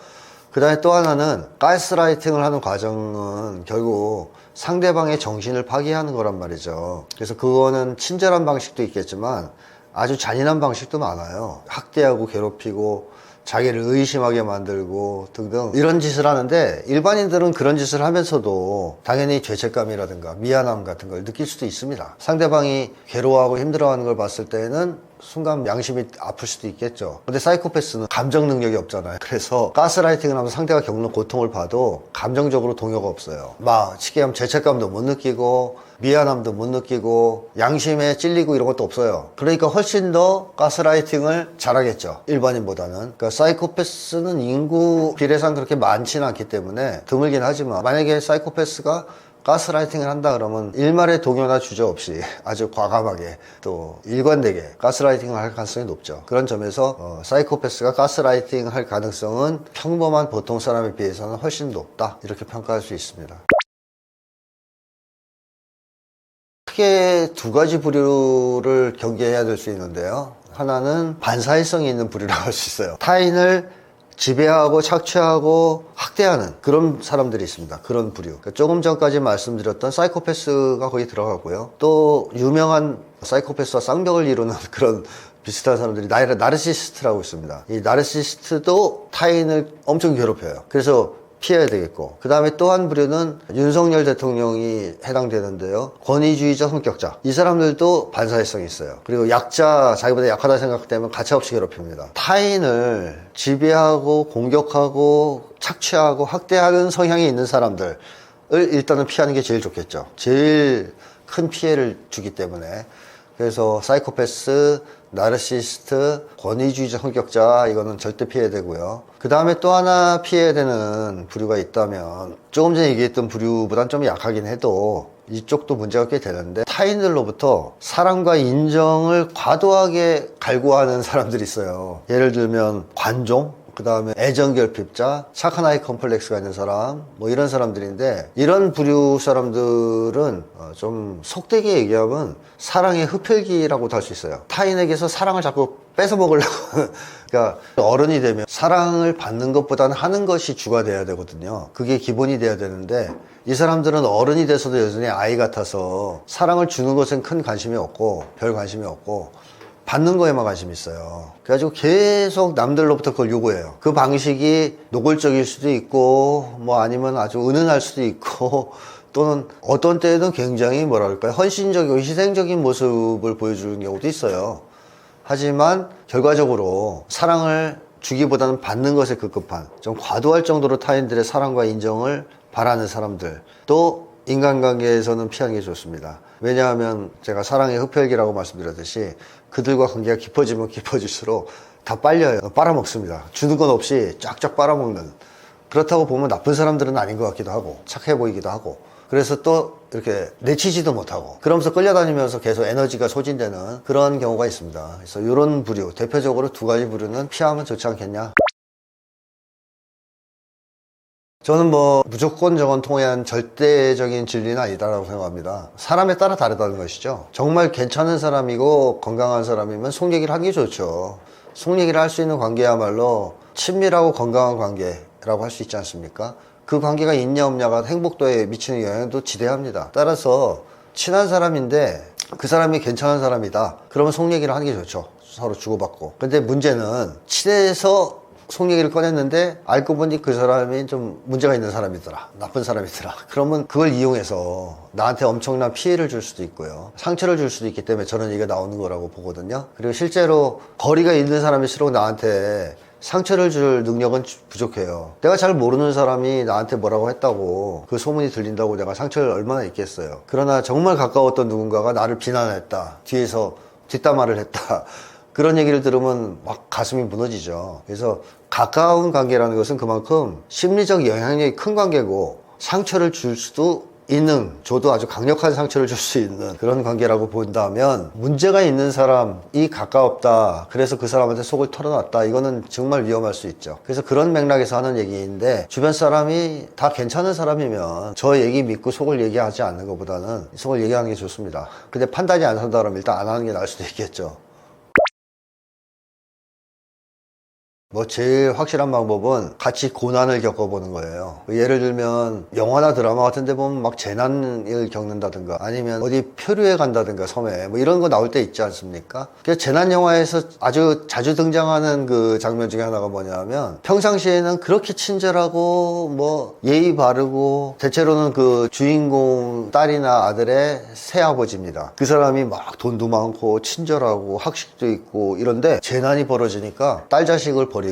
[SPEAKER 1] 그 다음에 또 하나는, 가스라이팅을 하는 과정은 결국 상대방의 정신을 파괴하는 거란 말이죠. 그래서 그거는 친절한 방식도 있겠지만 아주 잔인한 방식도 많아요. 학대하고 괴롭히고 자기를 의심하게 만들고 등등 이런 짓을 하는데, 일반인들은 그런 짓을 하면서도 당연히 죄책감이라든가 미안함 같은 걸 느낄 수도 있습니다. 상대방이 괴로워하고 힘들어하는 걸 봤을 때는 순간 양심이 아플 수도 있겠죠. 근데 사이코패스는 감정 능력이 없잖아요. 그래서 가스라이팅을 하면 상대가 겪는 고통을 봐도 감정적으로 동요가 없어요. 막 쉽게 하면 죄책감도 못 느끼고 미안함도 못 느끼고 양심에 찔리고 이런 것도 없어요. 그러니까 훨씬 더 가스라이팅을 잘하겠죠, 일반인보다는. 그러니까 사이코패스는 인구 비례상 그렇게 많지는 않기 때문에 드물긴 하지만, 만약에 사이코패스가 가스라이팅을 한다 그러면 일말의 동요나 주저 없이 아주 과감하게 또 일관되게 가스라이팅을 할 가능성이 높죠. 그런 점에서 사이코패스가 가스라이팅 할 가능성은 평범한 보통 사람에 비해서는 훨씬 높다, 이렇게 평가할 수 있습니다. 크게 두 가지 부류를 경계해야 될 수 있는데요. 하나는 반사회성이 있는 부류라고 할 수 있어요. 타인을 지배하고 착취하고 학대하는 그런 사람들이 있습니다. 그런 부류. 그러니까 조금 전까지 말씀드렸던 사이코패스가 거기 들어가고요. 또 유명한 사이코패스와 쌍벽을 이루는 그런 비슷한 사람들이 나르시시스트라고 있습니다. 이 나르시시스트도 타인을 엄청 괴롭혀요. 그래서 피해야 되겠고, 그 다음에 또 한 부류는 윤석열 대통령이 해당되는데요. 권위주의자 성격자. 이 사람들도 반사회성이 있어요. 그리고 약자, 자기보다 약하다 생각되면 가차없이 괴롭힙니다. 타인을 지배하고 공격하고 착취하고 학대하는 성향이 있는 사람들을 일단은 피하는 게 제일 좋겠죠. 제일 큰 피해를 주기 때문에. 그래서 사이코패스, 나르시시스트, 권위주의자 성격자, 이거는 절대 피해야 되고요. 그 다음에 또 하나 피해야 되는 부류가 있다면, 조금 전에 얘기했던 부류보단 좀 약하긴 해도 이쪽도 문제가 꽤 되는데, 타인들로부터 사랑과 인정을 과도하게 갈구하는 사람들이 있어요. 예를 들면 관종, 그 다음에 애정결핍자, 착한 아이 컴플렉스가 있는 사람, 뭐 이런 사람들인데, 이런 부류 사람들은 좀 속되게 얘기하면 사랑의 흡혈귀라고도 할 수 있어요. 타인에게서 사랑을 자꾸 뺏어 먹으려고 그러니까 어른이 되면 사랑을 받는 것보다는 하는 것이 주가 돼야 되거든요. 그게 기본이 돼야 되는데, 이 사람들은 어른이 돼서도 여전히 아이 같아서 사랑을 주는 것엔 큰 관심이 없고 별 관심이 없고 받는 거에만 관심이 있어요. 그래가지고 계속 남들로부터 그걸 요구해요. 그 방식이 노골적일 수도 있고, 뭐 아니면 아주 은은할 수도 있고, 또는 어떤 때에는 굉장히 뭐랄까요, 헌신적이고 희생적인 모습을 보여주는 경우도 있어요. 하지만 결과적으로 사랑을 주기보다는 받는 것에 급급한, 좀 과도할 정도로 타인들의 사랑과 인정을 바라는 사람들, 또 인간관계에서는 피하는 게 좋습니다. 왜냐하면 제가 사랑의 흡혈귀라고 말씀드렸듯이 그들과 관계가 깊어지면 깊어질수록 다 빨려요. 빨아먹습니다. 주는 건 없이 쫙쫙 빨아먹는. 그렇다고 보면 나쁜 사람들은 아닌 것 같기도 하고 착해 보이기도 하고, 그래서 또 이렇게 내치지도 못하고 그러면서 끌려다니면서 계속 에너지가 소진되는 그런 경우가 있습니다. 그래서 이런 부류, 대표적으로 두 가지 부류는 피하면 좋지 않겠냐. 저는 뭐 무조건 저건 통해한 절대적인 진리는 아니다라고 생각합니다. 사람에 따라 다르다는 것이죠. 정말 괜찮은 사람이고 건강한 사람이면 속 얘기를 하는 게 좋죠. 속 얘기를 할 수 있는 관계야말로 친밀하고 건강한 관계라고 할 수 있지 않습니까? 그 관계가 있냐 없냐가 행복도에 미치는 영향도 지대합니다. 따라서 친한 사람인데 그 사람이 괜찮은 사람이다, 그러면 속 얘기를 하는 게 좋죠. 서로 주고받고. 근데 문제는 친해서 속 얘기를 꺼냈는데 알고 보니 그 사람이 좀 문제가 있는 사람이더라, 나쁜 사람이더라. 그러면 그걸 이용해서 나한테 엄청난 피해를 줄 수도 있고요, 상처를 줄 수도 있기 때문에 저는 이게 나오는 거라고 보거든요. 그리고 실제로 거리가 있는 사람일수록 나한테 상처를 줄 능력은 부족해요. 내가 잘 모르는 사람이 나한테 뭐라고 했다고 그 소문이 들린다고 내가 상처를 얼마나 입겠어요. 그러나 정말 가까웠던 누군가가 나를 비난했다, 뒤에서 뒷담화를 했다, 그런 얘기를 들으면 막 가슴이 무너지죠. 그래서 가까운 관계라는 것은 그만큼 심리적 영향력이 큰 관계고, 상처를 줄 수도 있는, 저도 아주 강력한 상처를 줄 수 있는 그런 관계라고 본다면, 문제가 있는 사람이 가까웠다, 그래서 그 사람한테 속을 털어놨다, 이거는 정말 위험할 수 있죠. 그래서 그런 맥락에서 하는 얘기인데, 주변 사람이 다 괜찮은 사람이면 저 얘기 믿고 속을 얘기하지 않는 것보다는 속을 얘기하는 게 좋습니다. 근데 판단이 안 선다 그러면 일단 안 하는 게 나을 수도 있겠죠. 뭐 제일 확실한 방법은 같이 고난을 겪어보는 거예요. 예를 들면 영화나 드라마 같은 데 보면 막 재난을 겪는다든가 아니면 어디 표류에 간다든가 섬에 뭐 이런 거 나올 때 있지 않습니까? 그래서 재난 영화에서 아주 자주 등장하는 그 장면 중에 하나가 뭐냐면 평상시에는 그렇게 친절하고 뭐 예의 바르고 대체로는 그 주인공 딸이나 아들의 새아버지입니다. 그 사람이 막 돈도 많고 친절하고 학식도 있고 이런데 재난이 벌어지니까 딸 자식을 버리고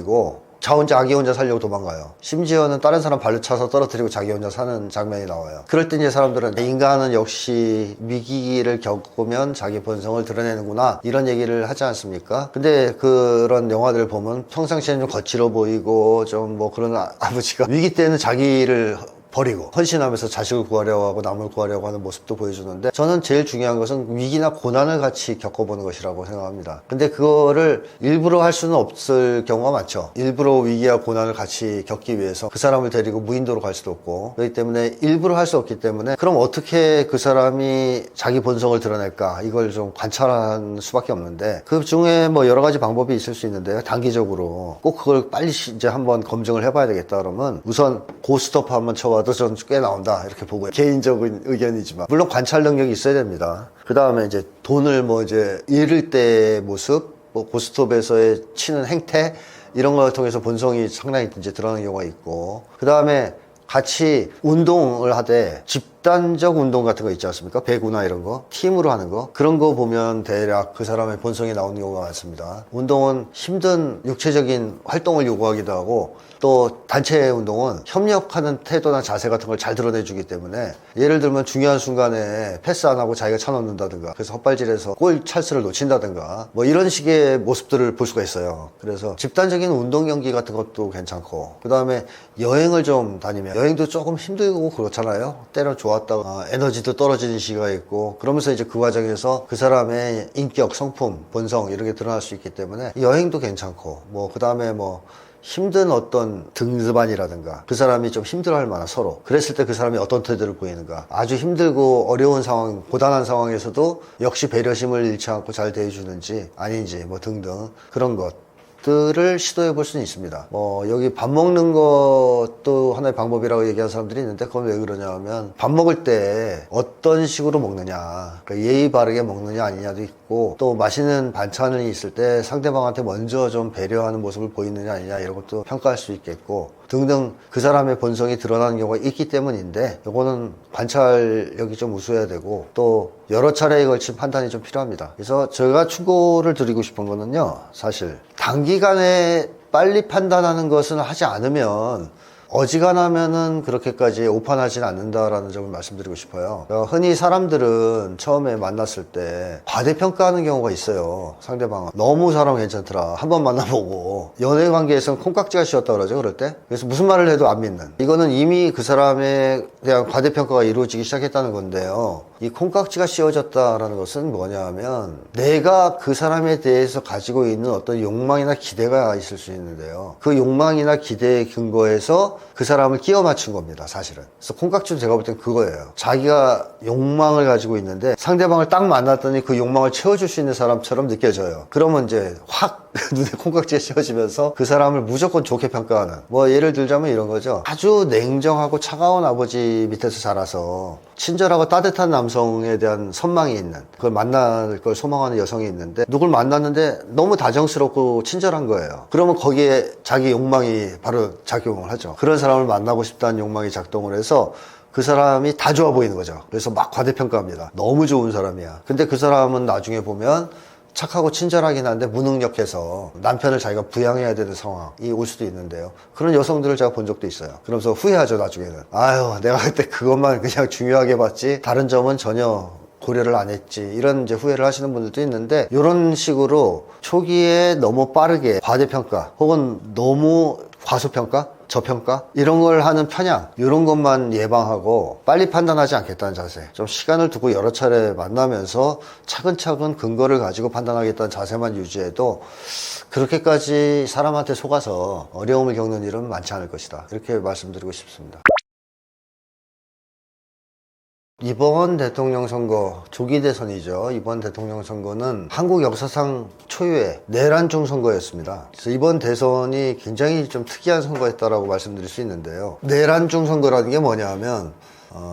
[SPEAKER 1] 자기 혼자 살려고 도망가요. 심지어는 다른 사람 발로 차서 떨어뜨리고 자기 혼자 사는 장면이 나와요. 그럴 때 이제 사람들은 인간은 역시 위기를 겪으면 자기 본성을 드러내는구나 이런 얘기를 하지 않습니까? 근데 그런 영화들을 보면 평상시에는 좀 거칠어 보이고 좀 뭐 그런 아버지가 위기 때는 자기를 버리고 헌신하면서 자식을 구하려고 하고 남을 구하려고 하는 모습도 보여주는데 저는 제일 중요한 것은 위기나 고난을 같이 겪어보는 것이라고 생각합니다. 근데 그거를 일부러 할 수는 없을 경우가 많죠. 일부러 위기와 고난을 같이 겪기 위해서 그 사람을 데리고 무인도로 갈 수도 없고 그렇기 때문에 일부러 할 수 없기 때문에 그럼 어떻게 그 사람이 자기 본성을 드러낼까 이걸 좀 관찰할 수밖에 없는데 그 중에 뭐 여러 가지 방법이 있을 수 있는데요. 단기적으로 꼭 그걸 빨리 이제 한번 검증을 해봐야 되겠다 그러면 우선 고스톱 한번 쳐봐 전 꽤 나온다 이렇게 보고요. 개인적인 의견이지만 물론 관찰 능력이 있어야 됩니다. 그 다음에 이제 돈을 뭐 이제 잃을 때의 모습, 뭐 고스톱에서의 치는 행태 이런 걸 통해서 본성이 상당히 이제 드러나는 경우가 있고 그 다음에 같이 운동을 하되 집단적 운동 같은 거 있지 않습니까? 배구나 이런 거 팀으로 하는 거 그런 거 보면 대략 그 사람의 본성이 나오는 경우가 많습니다. 운동은 힘든 육체적인 활동을 요구하기도 하고 또 단체 운동은 협력하는 태도나 자세 같은 걸 잘 드러내주기 때문에 예를 들면 중요한 순간에 패스 안 하고 자기가 차놓는다든가 그래서 헛발질해서 골 찬스를 놓친다든가 뭐 이런 식의 모습들을 볼 수가 있어요. 그래서 집단적인 운동 경기 같은 것도 괜찮고 그 다음에 여행을 좀 다니면 여행도 조금 힘들고 그렇잖아요. 때로 좋았다가 에너지도 떨어지는 시기가 있고 그러면서 이제 그 과정에서 그 사람의 인격, 성품, 본성 이런 게 드러날 수 있기 때문에 여행도 괜찮고 뭐 그 다음에 뭐 힘든 어떤 등반이라든가 그 사람이 좀 힘들어할 만한 서로 그랬을 때 그 사람이 어떤 태도를 보이는가 아주 힘들고 어려운 상황 고단한 상황에서도 역시 배려심을 잃지 않고 잘 대해주는지 아닌지 뭐 등등 그런 것들을 시도해 볼 수는 있습니다. 뭐 여기 밥 먹는 것도 하나의 방법이라고 얘기하는 사람들이 있는데 그건 왜 그러냐 하면 밥 먹을 때 어떤 식으로 먹느냐 그러니까 예의 바르게 먹느냐 아니냐도 있고 또 맛있는 반찬이 있을 때 상대방한테 먼저 좀 배려하는 모습을 보이느냐 아니냐 이런 것도 평가할 수 있겠고 등등 그 사람의 본성이 드러나는 경우가 있기 때문인데 이거는 관찰력이 좀 우수해야 되고 또 여러 차례에 걸친 판단이 좀 필요합니다. 그래서 제가 충고를 드리고 싶은 거는요 사실 단기간에 빨리 판단하는 것은 하지 않으면 어지간하면은 그렇게까지 오판하지는 않는다라는 점을 말씀드리고 싶어요. 흔히 사람들은 처음에 만났을 때 과대평가하는 경우가 있어요. 상대방은 너무 사람 괜찮더라 한번 만나보고 연애 관계에서는 콩깍지가 씌었다 그러죠 그럴 때. 그래서 무슨 말을 해도 안 믿는 이거는 이미 그 사람에 대한 과대평가가 이루어지기 시작했다는 건데요. 이 콩깍지가 씌워졌다라는 것은 뭐냐 하면 내가 그 사람에 대해서 가지고 있는 어떤 욕망이나 기대가 있을 수 있는데요. 그 욕망이나 기대에 근거해서 그 사람을 끼워 맞춘 겁니다 사실은. 그래서 콩깍지는 제가 볼 땐 그거예요. 자기가 욕망을 가지고 있는데 상대방을 딱 만났더니 그 욕망을 채워줄 수 있는 사람처럼 느껴져요. 그러면 이제 확 눈에 콩깍지가 씌워지면서 그 사람을 무조건 좋게 평가하는 뭐 예를 들자면 이런 거죠. 아주 냉정하고 차가운 아버지 밑에서 자라서 친절하고 따뜻한 남성에 대한 선망이 있는 그걸 만날 걸 소망하는 여성이 있는데 누굴 만났는데 너무 다정스럽고 친절한 거예요. 그러면 거기에 자기 욕망이 바로 작용을 하죠. 그런 사람을 만나고 싶다는 욕망이 작동을 해서 그 사람이 다 좋아 보이는 거죠. 그래서 막 과대평가합니다. 너무 좋은 사람이야. 근데 그 사람은 나중에 보면 착하고 친절하긴 한데 무능력해서 남편을 자기가 부양해야 되는 상황이 올 수도 있는데요. 그런 여성들을 제가 본 적도 있어요. 그러면서 후회하죠 나중에는. 아유 내가 그때 그것만 그냥 중요하게 봤지 다른 점은 전혀 고려를 안 했지 이런 이제 후회를 하시는 분들도 있는데 이런 식으로 초기에 너무 빠르게 과대평가 혹은 너무 과소평가 저평가 이런 걸 하는 편향 이런 것만 예방하고 빨리 판단하지 않겠다는 자세 좀 시간을 두고 여러 차례 만나면서 차근차근 근거를 가지고 판단하겠다는 자세만 유지해도 그렇게까지 사람한테 속아서 어려움을 겪는 일은 많지 않을 것이다 이렇게 말씀드리고 싶습니다. 이번 대통령 선거, 조기 대선이죠. 이번 대통령 선거는 한국 역사상 초유의 내란중 선거였습니다. 그래서 이번 대선이 굉장히 좀 특이한 선거였다라고 말씀드릴 수 있는데요. 내란중 선거라는 게 뭐냐 하면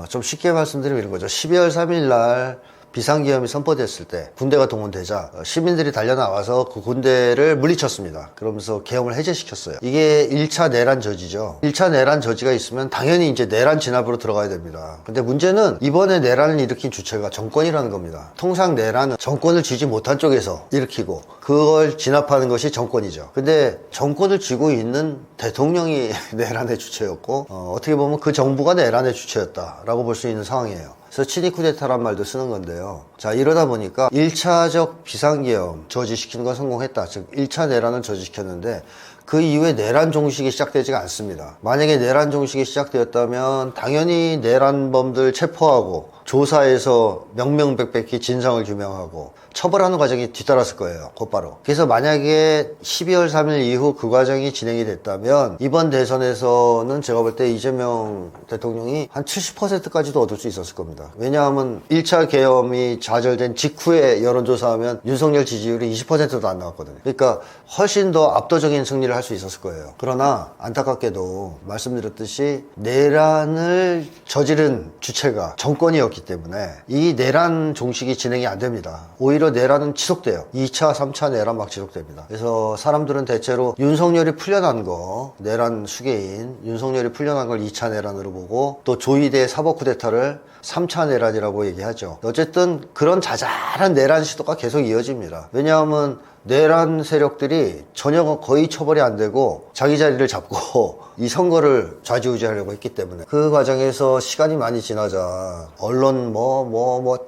[SPEAKER 1] 좀 쉽게 말씀드리면 이런 거죠. 12월 3일 날 비상계엄이 선포됐을 때 군대가 동원되자 시민들이 달려나와서 그 군대를 물리쳤습니다. 그러면서 계엄을 해제시켰어요. 이게 1차 내란 저지죠. 1차 내란 저지가 있으면 당연히 이제 내란 진압으로 들어가야 됩니다. 근데 문제는 이번에 내란을 일으킨 주체가 정권이라는 겁니다. 통상 내란은 정권을 쥐지 못한 쪽에서 일으키고 그걸 진압하는 것이 정권이죠. 근데 정권을 쥐고 있는 대통령이 내란의 주체였고 어떻게 보면 그 정부가 내란의 주체였다라고 볼 수 있는 상황이에요. 그래서 친위 쿠데타란 말도 쓰는 건데요. 자, 이러다 보니까 1차적 비상계엄 저지시키는 건 성공했다. 즉 1차 내란을 저지시켰는데 그 이후에 내란 종식이 시작되지가 않습니다. 만약에 내란 종식이 시작되었다면 당연히 내란범들 체포하고 조사해서 명명백백히 진상을 규명하고 처벌하는 과정이 뒤따랐을 거예요. 곧바로. 그래서 만약에 12월 3일 이후 그 과정이 진행이 됐다면 이번 대선에서는 제가 볼 때 이재명 대통령이 한 70%까지도 얻을 수 있었을 겁니다. 왜냐하면 1차 계엄이 좌절된 직후에 여론조사하면 윤석열 지지율이 20%도 안 나왔거든요. 그러니까 훨씬 더 압도적인 승리를 할 수 있었을 거예요. 그러나 안타깝게도 말씀드렸듯이 내란을 저지른 주체가 정권이었기 때문에 이 내란 종식이 진행이 안 됩니다. 오히려 내란은 지속돼요. 2차, 3차 내란 막 지속됩니다. 그래서 사람들은 대체로 윤석열이 풀려난 거, 내란 수괴인 윤석열이 풀려난 걸 2차 내란으로 보고 또 조이대 사법 쿠데타를 3차 내란이라고 얘기하죠. 어쨌든 그런 자잘한 내란 시도가 계속 이어집니다. 왜냐하면 내란 세력들이 전혀 거의 처벌이 안 되고 자기 자리를 잡고 이 선거를 좌지우지하려고 했기 때문에 그 과정에서 시간이 많이 지나자 언론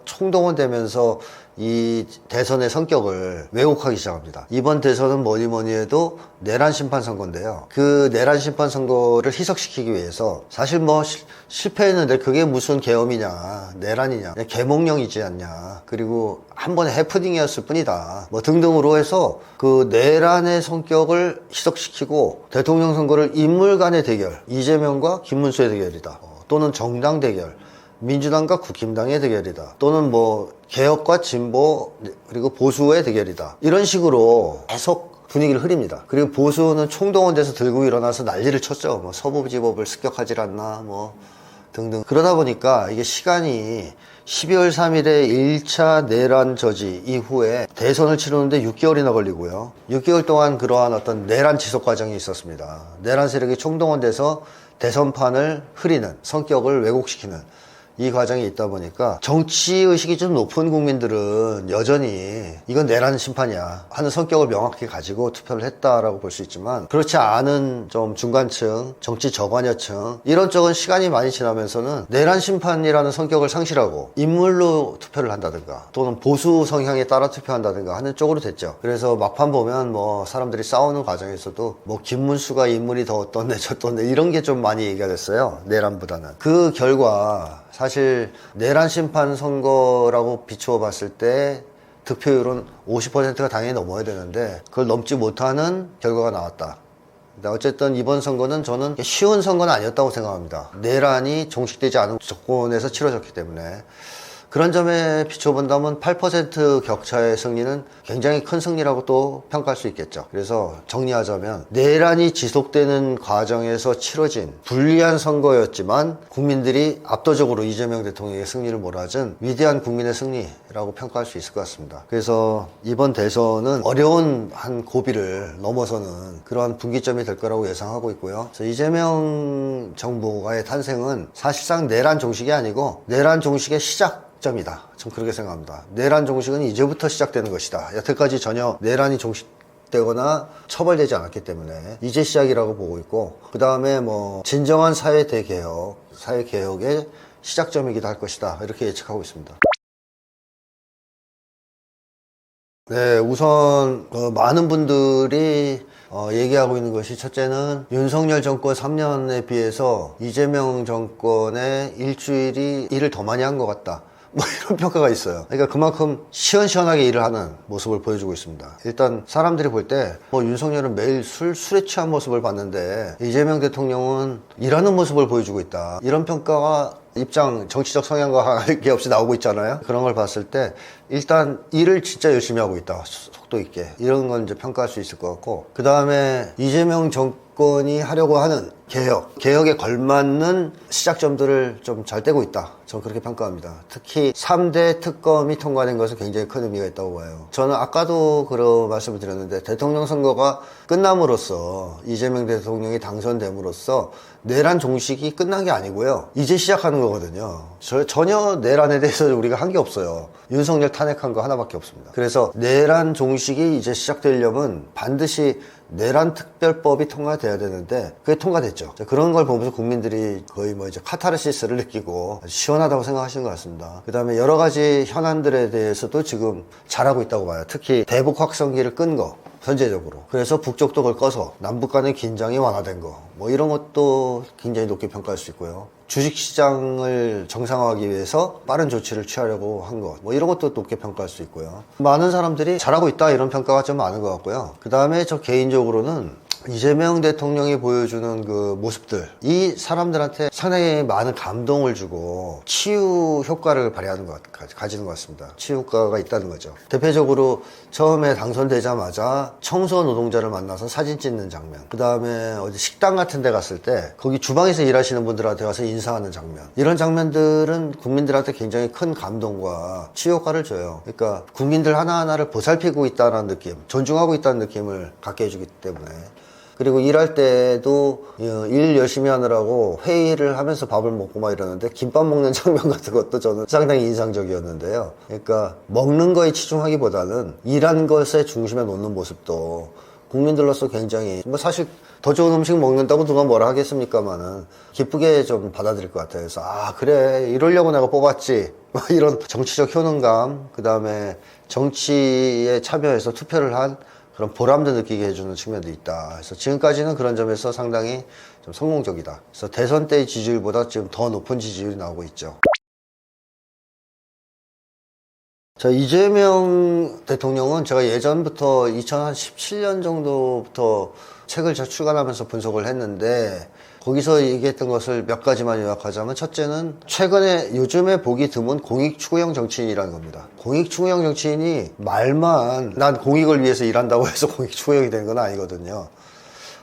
[SPEAKER 1] 총동원되면서 이 대선의 성격을 왜곡하기 시작합니다. 이번 대선은 뭐니 해도 내란 심판 선거인데요. 그 내란 심판 선거를 희석시키기 위해서 사실 실패했는데 그게 무슨 계엄이냐, 내란이냐, 그냥 계몽령이지 않냐, 그리고 한 번의 해프닝이었을 뿐이다, 등등으로 해서 그 내란의 성격을 희석시키고 대통령 선거를 인물 간의 대결, 이재명과 김문수의 대결이다, 또는 정당 대결, 민주당과 국힘당의 대결이다, 또는 개혁과 진보 그리고 보수의 대결이다, 이런 식으로 계속 분위기를 흐립니다. 그리고 보수는 총동원돼서 들고 일어나서 난리를 쳤죠. 서부지법을 습격하질 않나 등등. 그러다 보니까 이게 시간이 12월 3일에 1차 내란 저지 이후에 대선을 치르는데 6개월이나 걸리고요. 6개월 동안 그러한 어떤 내란 지속 과정이 있었습니다. 내란 세력이 총동원돼서 대선판을 흐리는, 성격을 왜곡시키는 이 과정이 있다 보니까 정치의식이 좀 높은 국민들은 여전히 이건 내란 심판이야 하는 성격을 명확히 가지고 투표를 했다라고 볼 수 있지만, 그렇지 않은 좀 중간층, 정치 저관여층 이런 쪽은 시간이 많이 지나면서는 내란 심판이라는 성격을 상실하고 인물로 투표를 한다든가 또는 보수 성향에 따라 투표한다든가 하는 쪽으로 됐죠. 그래서 막판 보면 사람들이 싸우는 과정에서도 김문수가 인물이 더 어떻네 저떻네 이런 게 좀 많이 얘기가 됐어요. 내란보다는. 그 결과 사실 내란 심판 선거라고 비추어 봤을 때 득표율은 50%가 당연히 넘어야 되는데 그걸 넘지 못하는 결과가 나왔다. 근데 어쨌든 이번 선거는 저는 쉬운 선거는 아니었다고 생각합니다. 내란이 종식되지 않은 조건에서 치러졌기 때문에. 그런 점에 비춰본다면 8% 격차의 승리는 굉장히 큰 승리라고 또 평가할 수 있겠죠. 그래서 정리하자면 내란이 지속되는 과정에서 치러진 불리한 선거였지만 국민들이 압도적으로 이재명 대통령의 승리를 몰아준 위대한 국민의 승리라고 평가할 수 있을 것 같습니다. 그래서 이번 대선은 어려운 한 고비를 넘어서는 그러한 분기점이 될 거라고 예상하고 있고요. 그래서 이재명 정부가의 탄생은 사실상 내란 종식이 아니고 내란 종식의 시작점이다. 좀 그렇게 생각합니다. 내란 종식은 이제부터 시작되는 것이다. 여태까지 전혀 내란이 종식되거나 처벌되지 않았기 때문에 이제 시작이라고 보고 있고, 그 다음에 진정한 사회 대개혁, 사회 개혁의 시작점이기도 할 것이다. 이렇게 예측하고 있습니다. 네, 우선 많은 분들이 얘기하고 있는 것이, 첫째는 윤석열 정권 3년에 비해서 이재명 정권의 일주일이 일을 더 많이 한 것 같다, 이런 평가가 있어요. 그러니까 그만큼 시원시원하게 일을 하는 모습을 보여주고 있습니다. 일단 사람들이 볼 때 윤석열은 매일 술에 취한 모습을 봤는데 이재명 대통령은 일하는 모습을 보여주고 있다, 이런 평가가 입장, 정치적 성향과 관계없이 나오고 있잖아요. 그런 걸 봤을 때 일단 일을 진짜 열심히 하고 있다, 속도 있게, 이런 건 이제 평가할 수 있을 것 같고, 그 다음에 이재명 정권이 하려고 하는 개혁에 걸맞는 시작점들을 좀 잘 떼고 있다, 저는 그렇게 평가합니다. 특히 3대 특검이 통과된 것은 굉장히 큰 의미가 있다고 봐요. 저는 아까도 그런 말씀을 드렸는데, 대통령 선거가 끝남으로써, 이재명 대통령이 당선됨으로써 내란 종식이 끝난 게 아니고요, 이제 시작하는 거거든요. 전혀 내란에 대해서 우리가 한 게 없어요. 윤석열 탄핵한 거 하나밖에 없습니다. 그래서 내란 종식이 이제 시작되려면 반드시 내란 특별법이 통과돼야 되는데 그게 통과됐죠. 그런 걸 보면서 국민들이 거의 뭐 이제 카타르시스를 느끼고 시원하다고 생각하시는 것 같습니다. 그 다음에 여러 가지 현안들에 대해서도 지금 잘하고 있다고 봐요. 특히 대북 확성기를 끈 거, 현재적으로. 그래서 북쪽도 그걸 꺼서 남북 간의 긴장이 완화된 거, 뭐 이런 것도 굉장히 높게 평가할 수 있고요. 주식시장을 정상화하기 위해서 빠른 조치를 취하려고 한 것, 뭐 이런 것도 높게 평가할 수 있고요. 많은 사람들이 잘하고 있다, 이런 평가가 좀 많은 것 같고요. 그 다음에 저 개인적으로는 이재명 대통령이 보여주는 그 모습들, 이 사람들한테 상당히 많은 감동을 주고 치유 효과를 발휘하는 것 가지는 것 같습니다. 치유 효과가 있다는 거죠. 대표적으로 처음에 당선되자마자 청소 노동자를 만나서 사진 찍는 장면, 그 다음에 어디 식당 같은 데 갔을 때 거기 주방에서 일하시는 분들한테 가서 인사하는 장면, 이런 장면들은 국민들한테 굉장히 큰 감동과 치유 효과를 줘요. 그러니까 국민들 하나하나를 보살피고 있다는 느낌, 존중하고 있다는 느낌을 갖게 해주기 때문에. 그리고 일할 때도 일 열심히 하느라고 회의를 하면서 밥을 먹고 막 이러는데 김밥 먹는 장면 같은 것도 저는 상당히 인상적이었는데요. 그러니까 먹는 거에 치중하기보다는 일한 것에 중심에 놓는 모습도 국민들로서 굉장히, 뭐 사실 더 좋은 음식 먹는다고 누가 뭐라 하겠습니까마는 기쁘게 좀 받아들일 것 같아요. 그래서 아, 그래, 이러려고 내가 뽑았지, 이런 정치적 효능감, 그 다음에 정치에 참여해서 투표를 한 그런 보람도 느끼게 해주는 측면도 있다. 그래서 지금까지는 그런 점에서 상당히 좀 성공적이다. 그래서 대선 때의 지지율보다 지금 더 높은 지지율이 나오고 있죠. 자, 이재명 대통령은 제가 예전부터 2017년 정도부터 책을 출간하면서 분석을 했는데, 거기서 얘기했던 것을 몇 가지만 요약하자면, 첫째는 최근에 요즘에 보기 드문 공익 추구형 정치인이라는 겁니다. 공익 추구형 정치인이 말만 난 공익을 위해서 일한다고 해서 공익 추구형이 되는 건 아니거든요.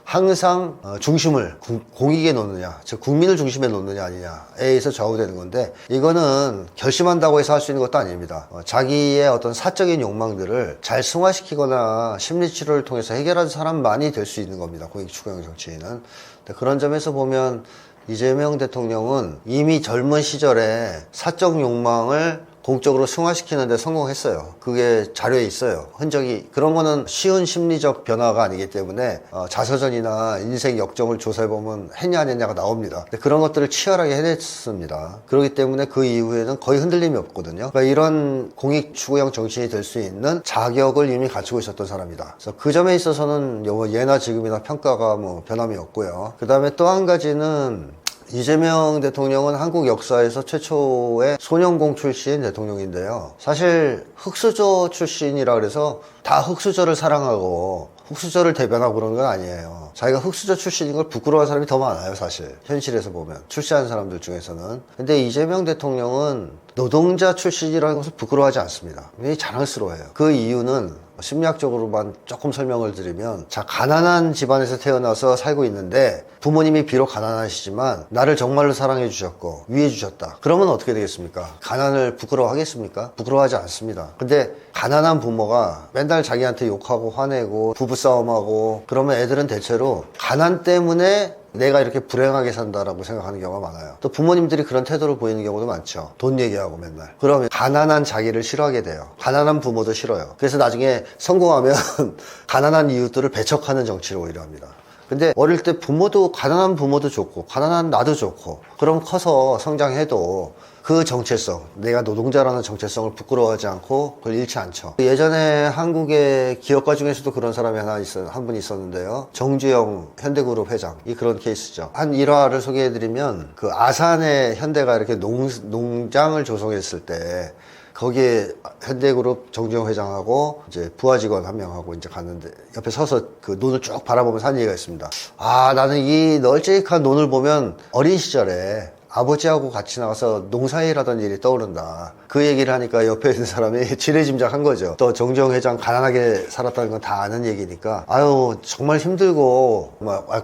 [SPEAKER 1] 항상 중심을 공익에 놓느냐, 즉 국민을 중심에 놓느냐 아니냐에 의해서 좌우되는 건데, 이거는 결심한다고 해서 할 수 있는 것도 아닙니다. 자기의 어떤 사적인 욕망들을 잘 승화시키거나 심리치료를 통해서 해결하는 사람만이 될 수 있는 겁니다, 공익 추구형 정치인은. 그런 점에서 보면 이재명 대통령은 이미 젊은 시절에 사적 욕망을 공적으로 승화시키는 데 성공했어요. 그게 자료에 있어요. 흔적이. 그런 거는 쉬운 심리적 변화가 아니기 때문에 자서전이나 인생 역정을 조사해보면 했냐 안 했냐가 나옵니다. 근데 그런 것들을 치열하게 해냈습니다. 그렇기 때문에 그 이후에는 거의 흔들림이 없거든요. 그러니까 이런 공익 추구형 정치인이 될 수 있는 자격을 이미 갖추고 있었던 사람이다. 그래서 그 점에 있어서는 예나 지금이나 평가가 뭐 변함이 없고요. 그 다음에 또 한 가지는 이재명 대통령은 한국 역사에서 최초의 소년공 출신 대통령인데요. 사실 흑수저 출신이라 그래서 다 흑수저를 사랑하고 흑수저를 대변하고 그런 건 아니에요. 자기가 흑수저 출신인 걸 부끄러워하는 사람이 더 많아요, 사실. 현실에서 보면. 출세한 사람들 중에서는. 근데 이재명 대통령은 노동자 출신이라는 것을 부끄러워하지 않습니다. 굉장히 자랑스러워해요. 그 이유는 심리학적으로만 조금 설명을 드리면, 자, 가난한 집안에서 태어나서 살고 있는데 부모님이 비록 가난하시지만 나를 정말로 사랑해 주셨고 위해 주셨다. 그러면 어떻게 되겠습니까? 가난을 부끄러워하겠습니까? 부끄러워하지 않습니다. 근데 가난한 부모가 맨날 자기한테 욕하고 화내고 부부싸움하고 그러면 애들은 대체로 가난 때문에 내가 이렇게 불행하게 산다라고 생각하는 경우가 많아요. 또 부모님들이 그런 태도를 보이는 경우도 많죠. 돈 얘기하고 맨날. 그러면 가난한 자기를 싫어하게 돼요. 가난한 부모도 싫어요. 그래서 나중에 성공하면 가난한 이웃들을 배척하는 정치를 오히려 합니다. 근데 어릴 때 가난한 부모도 좋고 가난한 나도 좋고, 그럼 커서 성장해도 그 정체성, 내가 노동자라는 정체성을 부끄러워하지 않고 그걸 잃지 않죠. 예전에 한국의 기업가 중에서도 그런 사람이 한 분 있었는데요. 정주영 현대그룹 회장이 그런 케이스죠. 한 일화를 소개해드리면, 그 아산에 현대가 이렇게 농장을 조성했을 때 거기에 현대그룹 정주영 회장하고 이제 부하 직원 한 명하고 이제 갔는데, 옆에 서서 그 논을 쭉 바라보면서 한 얘기가 있습니다. 아, 나는 이 널찍한 논을 보면 어린 시절에 아버지하고 같이 나가서 농사일하던 일이 떠오른다. 그 얘기를 하니까 옆에 있는 사람이 지레짐작한 거죠. 또 정주영 회장 가난하게 살았다는 건 다 아는 얘기니까 아유 정말 힘들고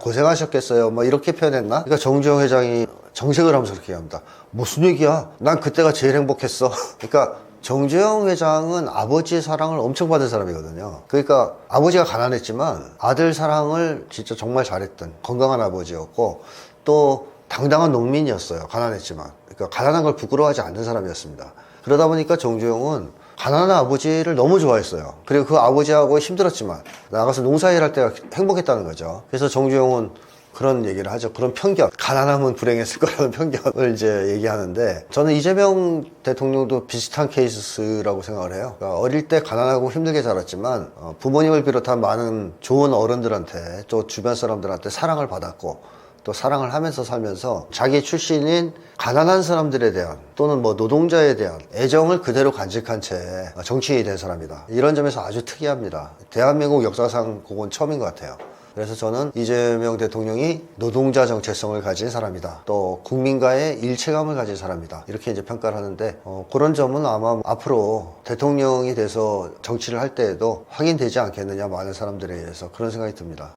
[SPEAKER 1] 고생하셨겠어요 이렇게 표현했나? 그러니까 정주영 회장이 정색을 하면서 그렇게 얘기합니다. 무슨 얘기야? 난 그때가 제일 행복했어. 그러니까 정주영 회장은 아버지의 사랑을 엄청 받은 사람이거든요. 그러니까 아버지가 가난했지만 아들 사랑을 진짜 정말 잘했던 건강한 아버지였고 또 당당한 농민이었어요. 가난했지만. 그러니까 가난한 걸 부끄러워하지 않는 사람이었습니다. 그러다 보니까 정주영은 가난한 아버지를 너무 좋아했어요. 그리고 그 아버지하고 힘들었지만 나가서 농사일 할 때가 행복했다는 거죠. 그래서 정주영은 그런 얘기를 하죠. 그런 편견, 가난하면 불행했을 거라는 편견을 이제 얘기하는데, 저는 이재명 대통령도 비슷한 케이스라고 생각을 해요. 그러니까 어릴 때 가난하고 힘들게 자랐지만 부모님을 비롯한 많은 좋은 어른들한테 또 주변 사람들한테 사랑을 받았고 또 사랑을 하면서 살면서 자기 출신인 가난한 사람들에 대한 또는 노동자에 대한 애정을 그대로 간직한 채 정치인이 된 사람이다. 이런 점에서 아주 특이합니다. 대한민국 역사상 그건 처음인 것 같아요. 그래서 저는 이재명 대통령이 노동자 정체성을 가진 사람이다. 또 국민과의 일체감을 가진 사람이다. 이렇게 이제 평가를 하는데 그런 점은 아마 앞으로 대통령이 돼서 정치를 할 때에도 확인되지 않겠느냐, 많은 사람들에 의해서 그런 생각이 듭니다.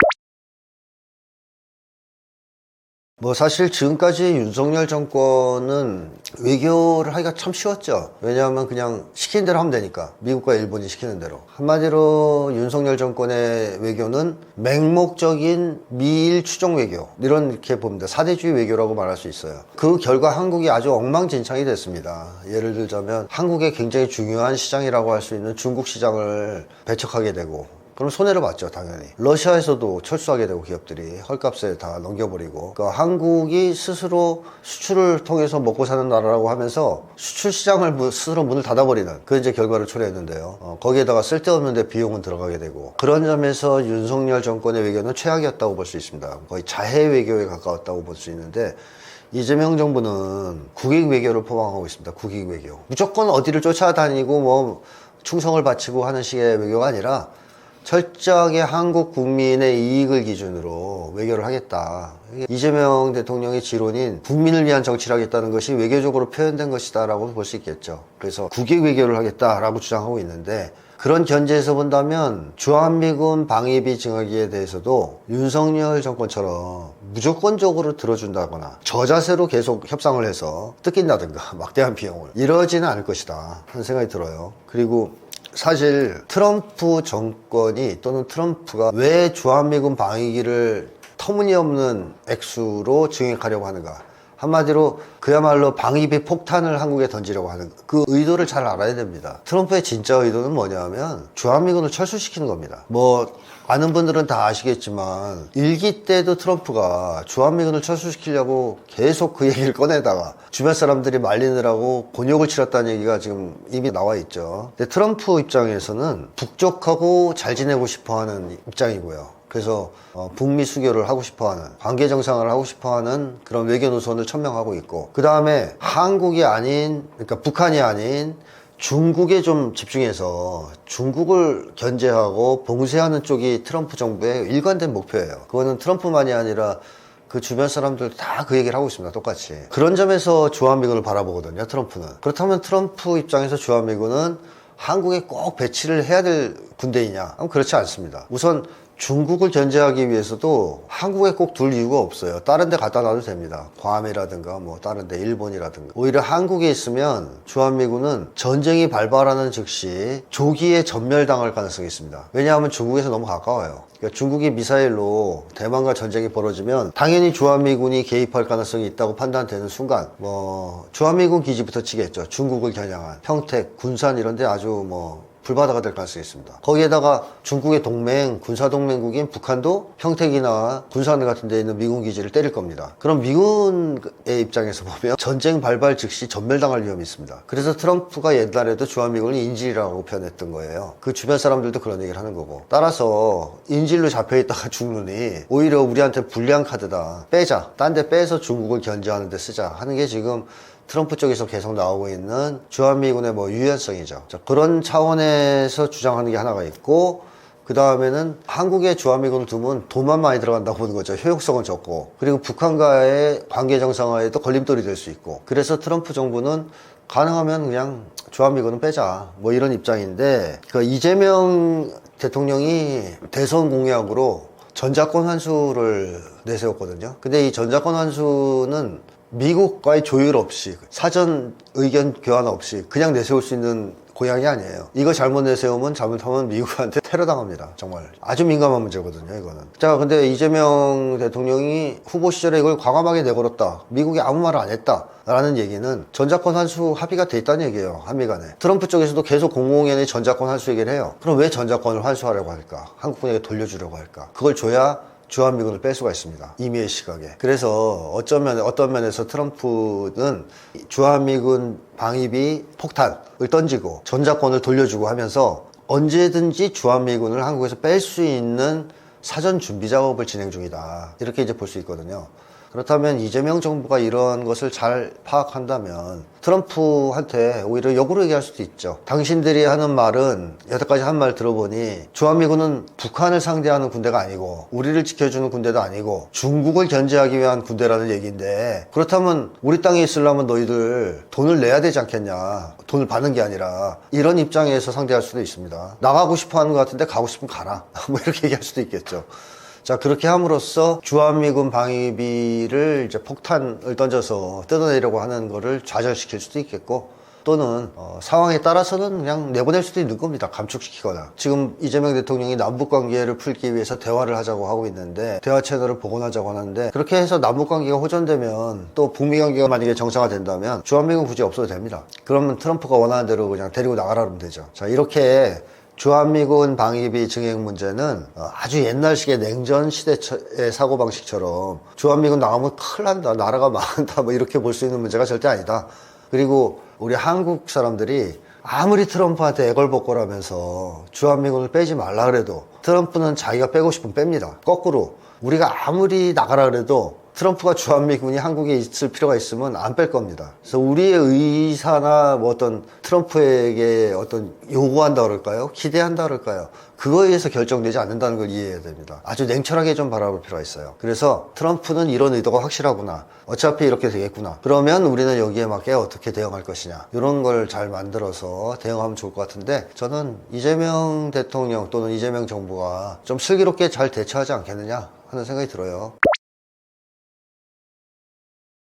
[SPEAKER 1] 사실 지금까지 윤석열 정권은 외교를 하기가 참 쉬웠죠. 왜냐하면 그냥 시키는 대로 하면 되니까. 미국과 일본이 시키는 대로. 한마디로 윤석열 정권의 외교는 맹목적인 미일 추종 외교, 이렇게 봅니다. 사대주의 외교라고 말할 수 있어요. 그 결과 한국이 아주 엉망진창이 됐습니다. 예를 들자면 한국의 굉장히 중요한 시장이라고 할 수 있는 중국 시장을 배척하게 되고, 그럼 손해를 봤죠, 당연히. 러시아에서도 철수하게 되고 기업들이 헐값에 다 넘겨버리고, 그러니까 한국이 스스로 수출을 통해서 먹고 사는 나라라고 하면서 수출 시장을 스스로 문을 닫아버리는 그 이제 결과를 초래했는데요. 거기에다가 쓸데없는데 비용은 들어가게 되고, 그런 점에서 윤석열 정권의 외교는 최악이었다고 볼 수 있습니다. 거의 자해 외교에 가까웠다고 볼 수 있는데, 이재명 정부는 국익 외교를 포방하고 있습니다. 국익 외교. 무조건 어디를 쫓아다니고 충성을 바치고 하는 식의 외교가 아니라 철저하게 한국 국민의 이익을 기준으로 외교를 하겠다. 이재명 대통령의 지론인 국민을 위한 정치를 하겠다는 것이 외교적으로 표현된 것이다 라고 볼 수 있겠죠. 그래서 국익 외교를 하겠다라고 주장하고 있는데, 그런 견제에서 본다면 주한미군 방위비 증액에 대해서도 윤석열 정권처럼 무조건적으로 들어준다거나 저자세로 계속 협상을 해서 뜯긴다든가 막대한 비용을 이러지는 않을 것이다 하는 생각이 들어요. 그리고 사실 트럼프 정권이 또는 트럼프가 왜 주한미군 방위기를 터무니없는 액수로 증액하려고 하는가, 한마디로 그야말로 방위비 폭탄을 한국에 던지려고 하는 그 의도를 잘 알아야 됩니다. 트럼프의 진짜 의도는 뭐냐면 주한미군을 철수시키는 겁니다. 아는 분들은 다 아시겠지만 일기 때도 트럼프가 주한미군을 철수시키려고 계속 그 얘기를 꺼내다가 주변 사람들이 말리느라고 곤욕을 치렀다는 얘기가 지금 이미 나와 있죠. 근데 트럼프 입장에서는 북적하고 잘 지내고 싶어하는 입장이고요. 그래서 북미 수교를 하고 싶어하는, 관계 정상화를 하고 싶어하는 그런 외교 노선을 천명하고 있고, 그 다음에 한국이 아닌, 그러니까 북한이 아닌 중국에 좀 집중해서 중국을 견제하고 봉쇄하는 쪽이 트럼프 정부의 일관된 목표예요. 그거는 트럼프만이 아니라 그 주변 사람들 다 그 얘기를 하고 있습니다. 똑같이. 그런 점에서 주한미군을 바라보거든요, 트럼프는. 그렇다면 트럼프 입장에서 주한미군은 한국에 꼭 배치를 해야 될 군대이냐? 그렇지 않습니다. 우선 중국을 견제하기 위해서도 한국에 꼭 둘 이유가 없어요. 다른 데 갖다 놔도 됩니다. 괌이라든가 다른 데 일본이라든가. 오히려 한국에 있으면 주한미군은 전쟁이 발발하는 즉시 조기에 전멸당할 가능성이 있습니다. 왜냐하면 중국에서 너무 가까워요. 그러니까 중국이 미사일로 대만과 전쟁이 벌어지면 당연히 주한미군이 개입할 가능성이 있다고 판단되는 순간 주한미군 기지부터 치겠죠. 중국을 겨냥한 평택, 군산 이런 데 아주 불바다가 될 가능성이 있습니다. 거기에다가 중국의 동맹, 군사동맹국인 북한도 평택이나 군산 같은 데 있는 미군 기지를 때릴 겁니다. 그럼 미군의 입장에서 보면 전쟁 발발 즉시 전멸당할 위험이 있습니다. 그래서 트럼프가 옛날에도 주한미군을 인질이라고 표현했던 거예요. 그 주변 사람들도 그런 얘기를 하는 거고. 따라서 인질로 잡혀있다가 죽느니 오히려 우리한테 불리한 카드다. 빼자. 딴 데 빼서 중국을 견제하는 데 쓰자 하는 게 지금 트럼프 쪽에서 계속 나오고 있는 주한미군의 유연성이죠. 그런 차원에서 주장하는 게 하나가 있고, 그 다음에는 한국에 주한미군을 두면 돈만 많이 들어간다고 보는 거죠. 효용성은 적고. 그리고 북한과의 관계 정상화에도 걸림돌이 될 수 있고. 그래서 트럼프 정부는 가능하면 그냥 주한미군은 빼자, 뭐 이런 입장인데, 그 이재명 대통령이 대선 공약으로 전자권 환수를 내세웠거든요. 근데 이 전자권 환수는 미국과의 조율 없이, 사전 의견 교환 없이 그냥 내세울 수 있는 공약이 아니에요. 이거 잘못 내세우면 잘못하면 미국한테 테러 당합니다. 정말 아주 민감한 문제거든요, 이거는. 자, 근데 이재명 대통령이 후보 시절에 이걸 과감하게 내걸었다, 미국이 아무 말을 안 했다 라는 얘기는 전자권 환수 합의가 돼 있다는 얘기예요, 한미 간에. 트럼프 쪽에서도 계속 공공연히 전자권 환수 얘기를 해요. 그럼 왜 전자권을 환수하려고 할까? 한국군에게 돌려주려고 할까? 그걸 줘야 주한미군을 뺄 수가 있습니다, 이미의 시각에. 그래서 어떤 면에서 트럼프는 주한미군 방위비 폭탄을 던지고 전자권을 돌려주고 하면서 언제든지 주한미군을 한국에서 뺄 수 있는 사전 준비 작업을 진행 중이다, 이렇게 이제 볼 수 있거든요. 그렇다면 이재명 정부가 이런 것을 잘 파악한다면 트럼프한테 오히려 역으로 얘기할 수도 있죠. 당신들이 하는 말은, 여태까지 한 말 들어보니 주한미군은 북한을 상대하는 군대가 아니고 우리를 지켜주는 군대도 아니고 중국을 견제하기 위한 군대라는 얘기인데, 그렇다면 우리 땅에 있으려면 너희들 돈을 내야 되지 않겠냐, 돈을 받는 게 아니라, 이런 입장에서 상대할 수도 있습니다. 나가고 싶어 하는 것 같은데 가고 싶으면 가라 뭐 이렇게 얘기할 수도 있겠죠. 자, 그렇게 함으로써 주한미군 방위비를 이제 폭탄을 던져서 뜯어내려고 하는 거를 좌절시킬 수도 있겠고, 또는 상황에 따라서는 그냥 내보낼 수도 있는 겁니다. 감축시키거나. 지금 이재명 대통령이 남북관계를 풀기 위해서 대화를 하자고 하고 있는데, 대화 채널을 복원하자고 하는데, 그렇게 해서 남북관계가 호전되면, 또 북미관계가 만약에 정상화된다면 주한미군 굳이 없어도 됩니다. 그러면 트럼프가 원하는 대로 그냥 데리고 나가라 그러면 되죠. 자, 이렇게 주한미군 방위비 증액 문제는 아주 옛날식의 냉전 시대의 사고방식처럼 주한미군 나가면 큰일 난다, 나라가 망한다, 뭐 이렇게 볼 수 있는 문제가 절대 아니다. 그리고 우리 한국 사람들이 아무리 트럼프한테 애걸복걸하면서 주한미군을 빼지 말라 그래도 트럼프는 자기가 빼고 싶으면 뺍니다. 거꾸로 우리가 아무리 나가라 그래도 트럼프가 주한미군이 한국에 있을 필요가 있으면 안 뺄 겁니다. 그래서 우리의 의사나 뭐 어떤 트럼프에게 어떤 요구한다 그럴까요? 기대한다 그럴까요? 그거에 의해서 결정되지 않는다는 걸 이해해야 됩니다. 아주 냉철하게 좀 바라볼 필요가 있어요. 그래서 트럼프는 이런 의도가 확실하구나, 어차피 이렇게 되겠구나, 그러면 우리는 여기에 맞게 어떻게 대응할 것이냐, 이런 걸 잘 만들어서 대응하면 좋을 것 같은데, 저는 이재명 대통령 또는 이재명 정부가 좀 슬기롭게 잘 대처하지 않겠느냐 하는 생각이 들어요.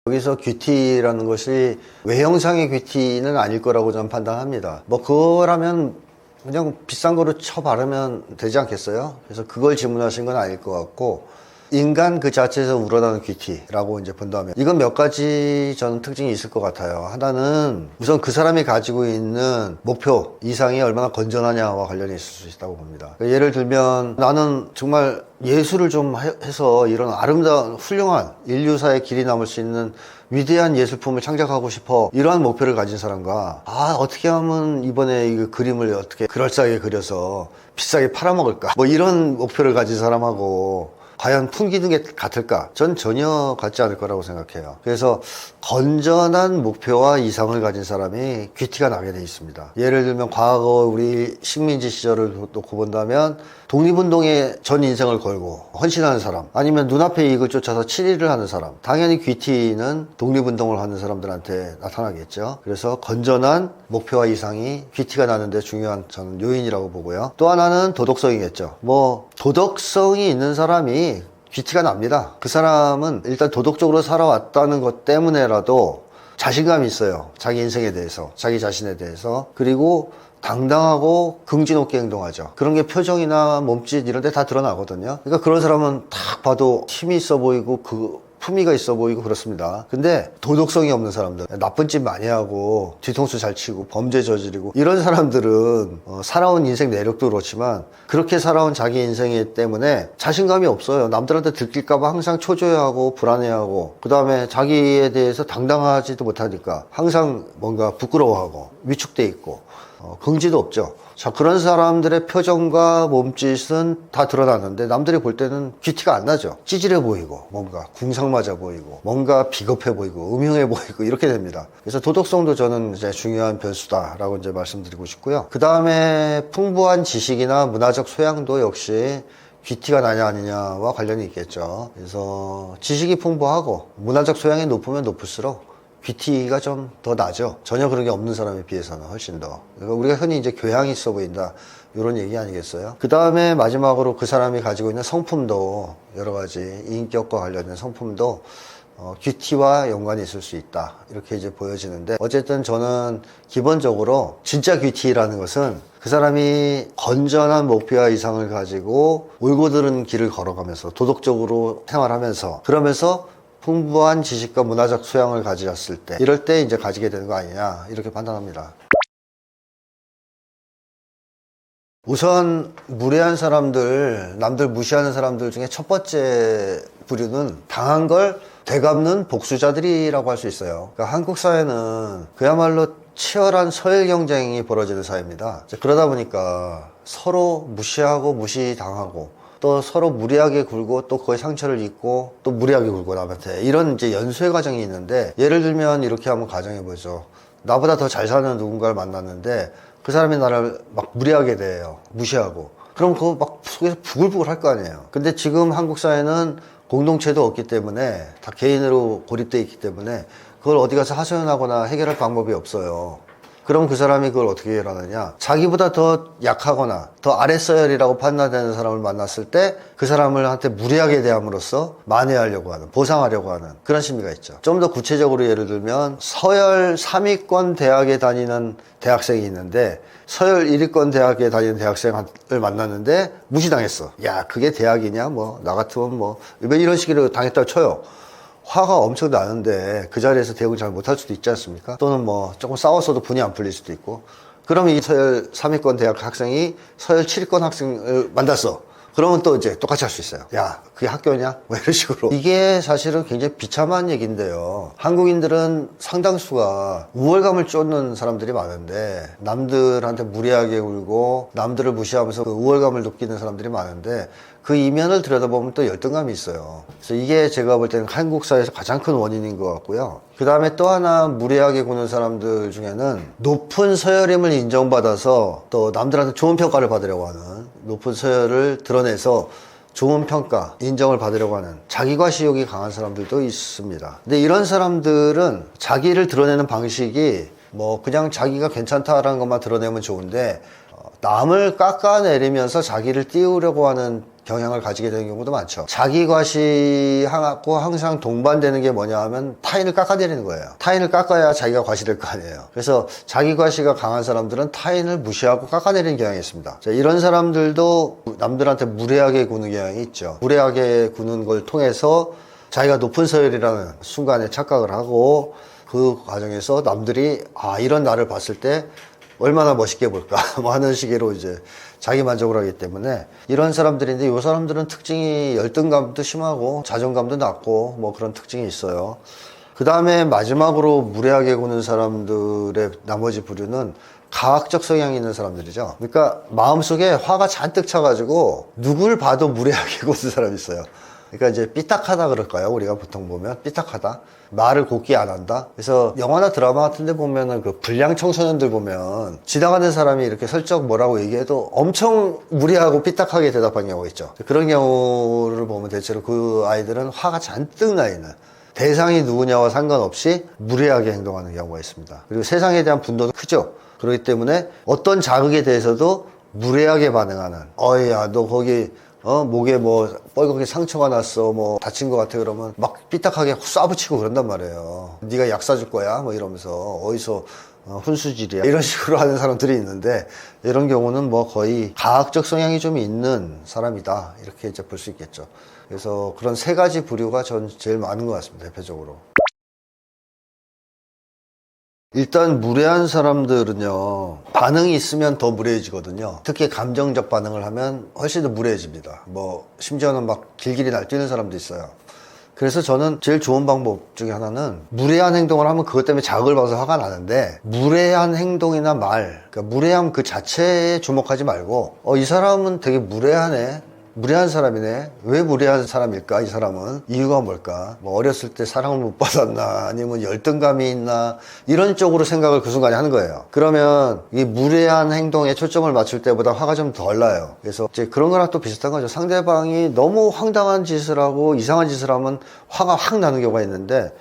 [SPEAKER 1] 여기서 귀티라는 것이 외형상의 귀티는 아닐 거라고 저는 판단합니다. 뭐 그거라면 그냥 비싼 거로 쳐 바르면 되지 않겠어요? 그래서 그걸 질문하신 건 아닐 것 같고, 인간 그 자체에서 우러나는 귀티라고 이제 본다면 이건 몇 가지 저는 특징이 있을 것 같아요. 하나는 우선 그 사람이 가지고 있는 목표 이상이 얼마나 건전하냐와 관련이 있을 수 있다고 봅니다. 예를 들면 나는 정말 예술을 좀 해서 이런 아름다운 훌륭한 인류사의 길이 남을 수 있는 위대한 예술품을 창작하고 싶어, 이러한 목표를 가진 사람과, 어떻게 하면 이번에 이 그림을 어떻게 그럴싸하게 그려서 비싸게 팔아먹을까, 뭐 이런 목표를 가진 사람하고 과연 풍기는 게 같을까? 전 전혀 같지 않을 거라고 생각해요. 그래서 건전한 목표와 이상을 가진 사람이 귀티가 나게 돼 있습니다. 예를 들면 과거 우리 식민지 시절을 놓고 본다면 독립운동에 전 인생을 걸고 헌신하는 사람, 아니면 눈앞의 이익을 쫓아서 친일을 하는 사람, 당연히 귀티는 독립운동을 하는 사람들한테 나타나겠죠. 그래서 건전한 목표와 이상이 귀티가 나는데 중요한 저는 요인이라고 보고요. 또 하나는 도덕성이겠죠. 뭐 도덕성이 있는 사람이 귀티가 납니다. 그 사람은 일단 도덕적으로 살아왔다는 것 때문에라도 자신감이 있어요. 자기 인생에 대해서, 자기 자신에 대해서. 그리고 당당하고 긍지 높게 행동하죠. 그런 게 표정이나 몸짓 이런 데 다 드러나거든요. 그러니까 그런 사람은 딱 봐도 힘이 있어 보이고 품위가 있어 보이고 그렇습니다. 근데 도덕성이 없는 사람들, 나쁜 짓 많이 하고 뒤통수 잘 치고 범죄 저지르고 이런 사람들은 살아온 인생 내력도 그렇지만 그렇게 살아온 자기 인생이기 때문에 자신감이 없어요. 남들한테 들킬까 봐 항상 초조해하고 불안해하고, 그 다음에 자기에 대해서 당당하지도 못하니까 항상 뭔가 부끄러워하고 위축돼 있고 긍지도 없죠. 자, 그런 사람들의 표정과 몸짓은 다 드러나는데 남들이 볼 때는 귀티가 안 나죠. 찌질해 보이고 뭔가 궁상맞아 보이고 뭔가 비겁해 보이고 음흉해 보이고 이렇게 됩니다. 그래서 도덕성도 저는 이제 중요한 변수다라고 이제 말씀드리고 싶고요. 그 다음에 풍부한 지식이나 문화적 소양도 역시 귀티가 나냐 아니냐와 관련이 있겠죠. 그래서 지식이 풍부하고 문화적 소양이 높으면 높을수록 귀티가 좀 더 나죠. 전혀 그런 게 없는 사람에 비해서는 훨씬 더. 그러니까 우리가 흔히 이제 교양이 있어 보인다 이런 얘기 아니겠어요? 그 다음에 마지막으로 그 사람이 가지고 있는 성품도 여러 가지 인격과 관련된 성품도 귀티와 연관이 있을 수 있다 이렇게 이제 보여지는데, 어쨌든 저는 기본적으로 진짜 귀티라는 것은 그 사람이 건전한 목표와 이상을 가지고 올곧은 길을 걸어가면서 도덕적으로 생활하면서 그러면서 풍부한 지식과 문화적 소양을 가졌을 때, 이럴 때 이제 가지게 되는 거 아니냐 이렇게 판단합니다. 우선 무례한 사람들, 남들 무시하는 사람들 중에 첫 번째 부류는 당한 걸 되갚는 복수자들이라고 할 수 있어요. 그러니까 한국 사회는 그야말로 치열한 서열 경쟁이 벌어지는 사회입니다. 그러다 보니까 서로 무시하고 무시당하고 또 서로 무리하게 굴고 또 그거에 상처를 입고 또 무리하게 굴고 남한테, 이런 이제 연쇄 과정이 있는데, 예를 들면 이렇게 한번 가정해 보죠. 나보다 더 잘 사는 누군가를 만났는데 그 사람이 나를 막 무리하게 대해요. 무시하고. 그럼 그거 막 속에서 부글부글 할 거 아니에요. 근데 지금 한국 사회는 공동체도 없기 때문에 다 개인으로 고립되어 있기 때문에 그걸 어디 가서 하소연하거나 해결할 방법이 없어요. 그럼 그 사람이 그걸 어떻게 해결하느냐? 자기보다 더 약하거나 더 아랫서열이라고 판단되는 사람을 만났을 때 그 사람을 한테 무리하게 대함으로써 만회하려고 하는, 보상하려고 하는 그런 심리가 있죠. 좀 더 구체적으로 예를 들면 서열 3위권 대학에 다니는 대학생이 있는데 서열 1위권 대학에 다니는 대학생을 만났는데 무시당했어. 야, 그게 대학이냐? 뭐 나 같으면 뭐 이런 식으로 당했다고 쳐요. 화가 엄청 나는데 그 자리에서 대응을 잘 못할 수도 있지 않습니까? 또는 뭐 조금 싸웠어도 분이 안 풀릴 수도 있고. 그러면 이 서열 3위권 대학 학생이 서열 7위권 학생을 만났어. 그러면 또 이제 똑같이 할 수 있어요. 야, 그게 학교냐? 뭐 이런 식으로. 이게 사실은 굉장히 비참한 얘기인데요. 한국인들은 상당수가 우월감을 쫓는 사람들이 많은데, 남들한테 무리하게 굴고 남들을 무시하면서 그 우월감을 느끼는 사람들이 많은데, 그 이면을 들여다보면 또 열등감이 있어요. 그래서 이게 제가 볼 때는 한국 사회에서 가장 큰 원인인 것 같고요. 그 다음에 또 하나 무리하게 구는 사람들 중에는 높은 서열임을 인정받아서 또 남들한테 좋은 평가를 받으려고 하는, 높은 서열을 드러내서 좋은 평가, 인정을 받으려고 하는 자기과시욕이 강한 사람들도 있습니다. 근데 이런 사람들은 자기를 드러내는 방식이 뭐 그냥 자기가 괜찮다라는 것만 드러내면 좋은데, 남을 깎아내리면서 자기를 띄우려고 하는 경향을 가지게 되는 경우도 많죠. 자기과시하고 항상 동반되는 게 뭐냐 하면 타인을 깎아내리는 거예요. 타인을 깎아야 자기가 과시될 거 아니에요. 그래서 자기과시가 강한 사람들은 타인을 무시하고 깎아내리는 경향이 있습니다. 자, 이런 사람들도 남들한테 무례하게 구는 경향이 있죠. 무례하게 구는 걸 통해서 자기가 높은 서열이라는 순간에 착각을 하고, 그 과정에서 남들이 이런 나를 봤을 때 얼마나 멋있게 볼까 뭐 하는 식으로 이제 자기 만족을 하기 때문에 이런 사람들인데, 이 사람들은 특징이 열등감도 심하고 자존감도 낮고 뭐 그런 특징이 있어요. 그 다음에 마지막으로 무례하게 구는 사람들의 나머지 부류는 가학적 성향이 있는 사람들이죠. 그러니까 마음속에 화가 잔뜩 차가지고 누굴 봐도 무례하게 구는 사람이 있어요. 그러니까 이제 삐딱하다 그럴까요? 우리가 보통 보면 삐딱하다, 말을 곱게 안 한다. 그래서 영화나 드라마 같은 데 보면은 그 불량 청소년들 보면 지나가는 사람이 이렇게 슬쩍 뭐라고 얘기해도 엄청 무리하고 삐딱하게 대답하는 경우가 있죠. 그런 경우를 보면 대체로 그 아이들은 화가 잔뜩 나 있는, 대상이 누구냐와 상관없이 무례하게 행동하는 경우가 있습니다. 그리고 세상에 대한 분노도 크죠. 그렇기 때문에 어떤 자극에 대해서도 무례하게 반응하는, 야, 너 거기 목에 뭐 뻘겋게 상처가 났어, 뭐 다친 것 같아, 그러면 막 삐딱하게 쏴붙이고 그런단 말이에요. 네가 약 사줄 거야 뭐 이러면서, 어디서 훈수질이야 이런 식으로 하는 사람들이 있는데, 이런 경우는 뭐 거의 가학적 성향이 좀 있는 사람이다 이렇게 이제 볼 수 있겠죠. 그래서 그런 세 가지 부류가 전 제일 많은 것 같습니다, 대표적으로. 일단 무례한 사람들은요, 반응이 있으면 더 무례해지거든요. 특히 감정적 반응을 하면 훨씬 더 무례해집니다. 뭐 심지어는 막 길길이 날뛰는 사람도 있어요. 그래서 저는 제일 좋은 방법 중에 하나는 무례한 행동을 하면 그것 때문에 자극을 받아서 화가 나는데 무례한 행동이나 말, 그러니까 무례함 그 자체에 주목하지 말고 이 사람은 되게 무례하네, 무례한 사람이네. 왜 무례한 사람일까? 이 사람은 이유가 뭘까? 뭐 어렸을 때 사랑을 못 받았나, 아니면 열등감이 있나, 이런 쪽으로 생각을 그 순간에 하는 거예요. 그러면 이 무례한 행동에 초점을 맞출 때보다 화가 좀 덜 나요. 그래서 이제 그런 거랑 또 비슷한 거죠. 상대방이 너무 황당한 짓을 하고 이상한 짓을 하면 화가 확 나는 경우가 있는데,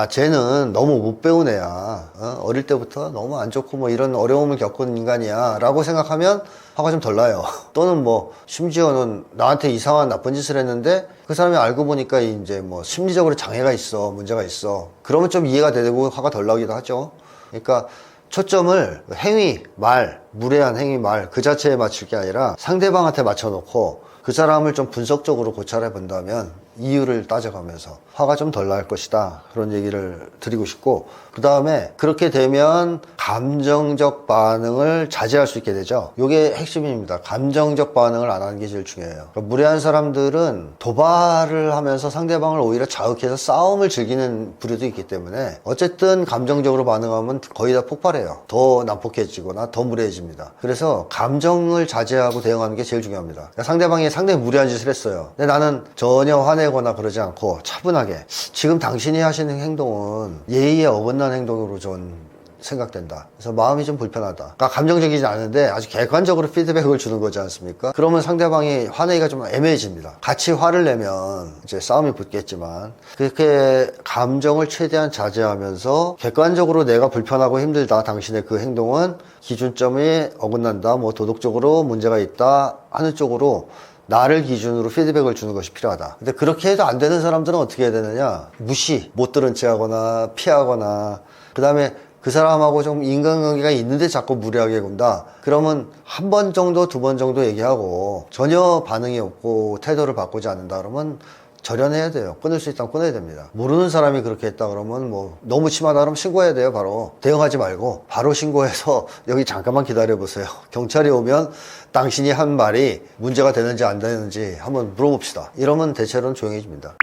[SPEAKER 1] 쟤는 너무 못 배운 애야, 어릴 때부터 너무 안 좋고 뭐 이런 어려움을 겪은 인간이야 라고 생각하면 화가 좀 덜 나요. 또는 뭐 심지어는 나한테 이상한 나쁜 짓을 했는데 그 사람이 알고 보니까 이제 뭐 심리적으로 장애가 있어, 문제가 있어, 그러면 좀 이해가 되고 화가 덜 나기도 하죠. 그러니까 초점을 행위, 말, 무례한 행위, 말 그 자체에 맞출 게 아니라 상대방한테 맞춰놓고 그 사람을 좀 분석적으로 고찰해 본다면 이유를 따져가면서 화가 좀 덜 날 것이다, 그런 얘기를 드리고 싶고, 그 다음에 그렇게 되면 감정적 반응을 자제할 수 있게 되죠. 이게 핵심입니다. 감정적 반응을 안 하는 게 제일 중요해요. 그러니까 무례한 사람들은 도발을 하면서 상대방을 오히려 자극해서 싸움을 즐기는 부류도 있기 때문에 어쨌든 감정적으로 반응하면 거의 다 폭발해요. 더 난폭해지거나 더 무례해집니다. 그래서 감정을 자제하고 대응하는 게 제일 중요합니다. 그러니까 상대방이 상당히 무례한 짓을 했어요. 근데 나는 전혀 화내거나 그러지 않고 차분하게, 지금 당신이 하시는 행동은 예의에 어긋난 행동으로 전 생각된다, 그래서 마음이 좀 불편하다, 그러니까 감정적이지 않은데 아주 객관적으로 피드백을 주는 거지 않습니까? 그러면 상대방이 화내기가 좀 애매해집니다. 같이 화를 내면 이제 싸움이 붙겠지만, 그렇게 감정을 최대한 자제하면서 객관적으로 내가 불편하고 힘들다, 당신의 그 행동은 기준점이 어긋난다, 뭐 도덕적으로 문제가 있다 하는 쪽으로 나를 기준으로 피드백을 주는 것이 필요하다. 근데 그렇게 해도 안 되는 사람들은 어떻게 해야 되느냐, 무시, 못 들은 채 하거나 피하거나, 그 다음에 그 사람하고 좀 인간관계가 있는데 자꾸 무례하게 군다, 그러면 한 번 정도, 두 번 정도 얘기하고 전혀 반응이 없고 태도를 바꾸지 않는다 그러면 절연해야 돼요. 끊을 수 있다면 끊어야 됩니다. 모르는 사람이 그렇게 했다 그러면 뭐 너무 심하다 그러면 신고해야 돼요. 바로 대응하지 말고 바로 신고해서 여기 잠깐만 기다려 보세요, 경찰이 오면 당신이 한 말이 문제가 되는지 안 되는지 한번 물어봅시다, 이러면 대체로는 조용해집니다.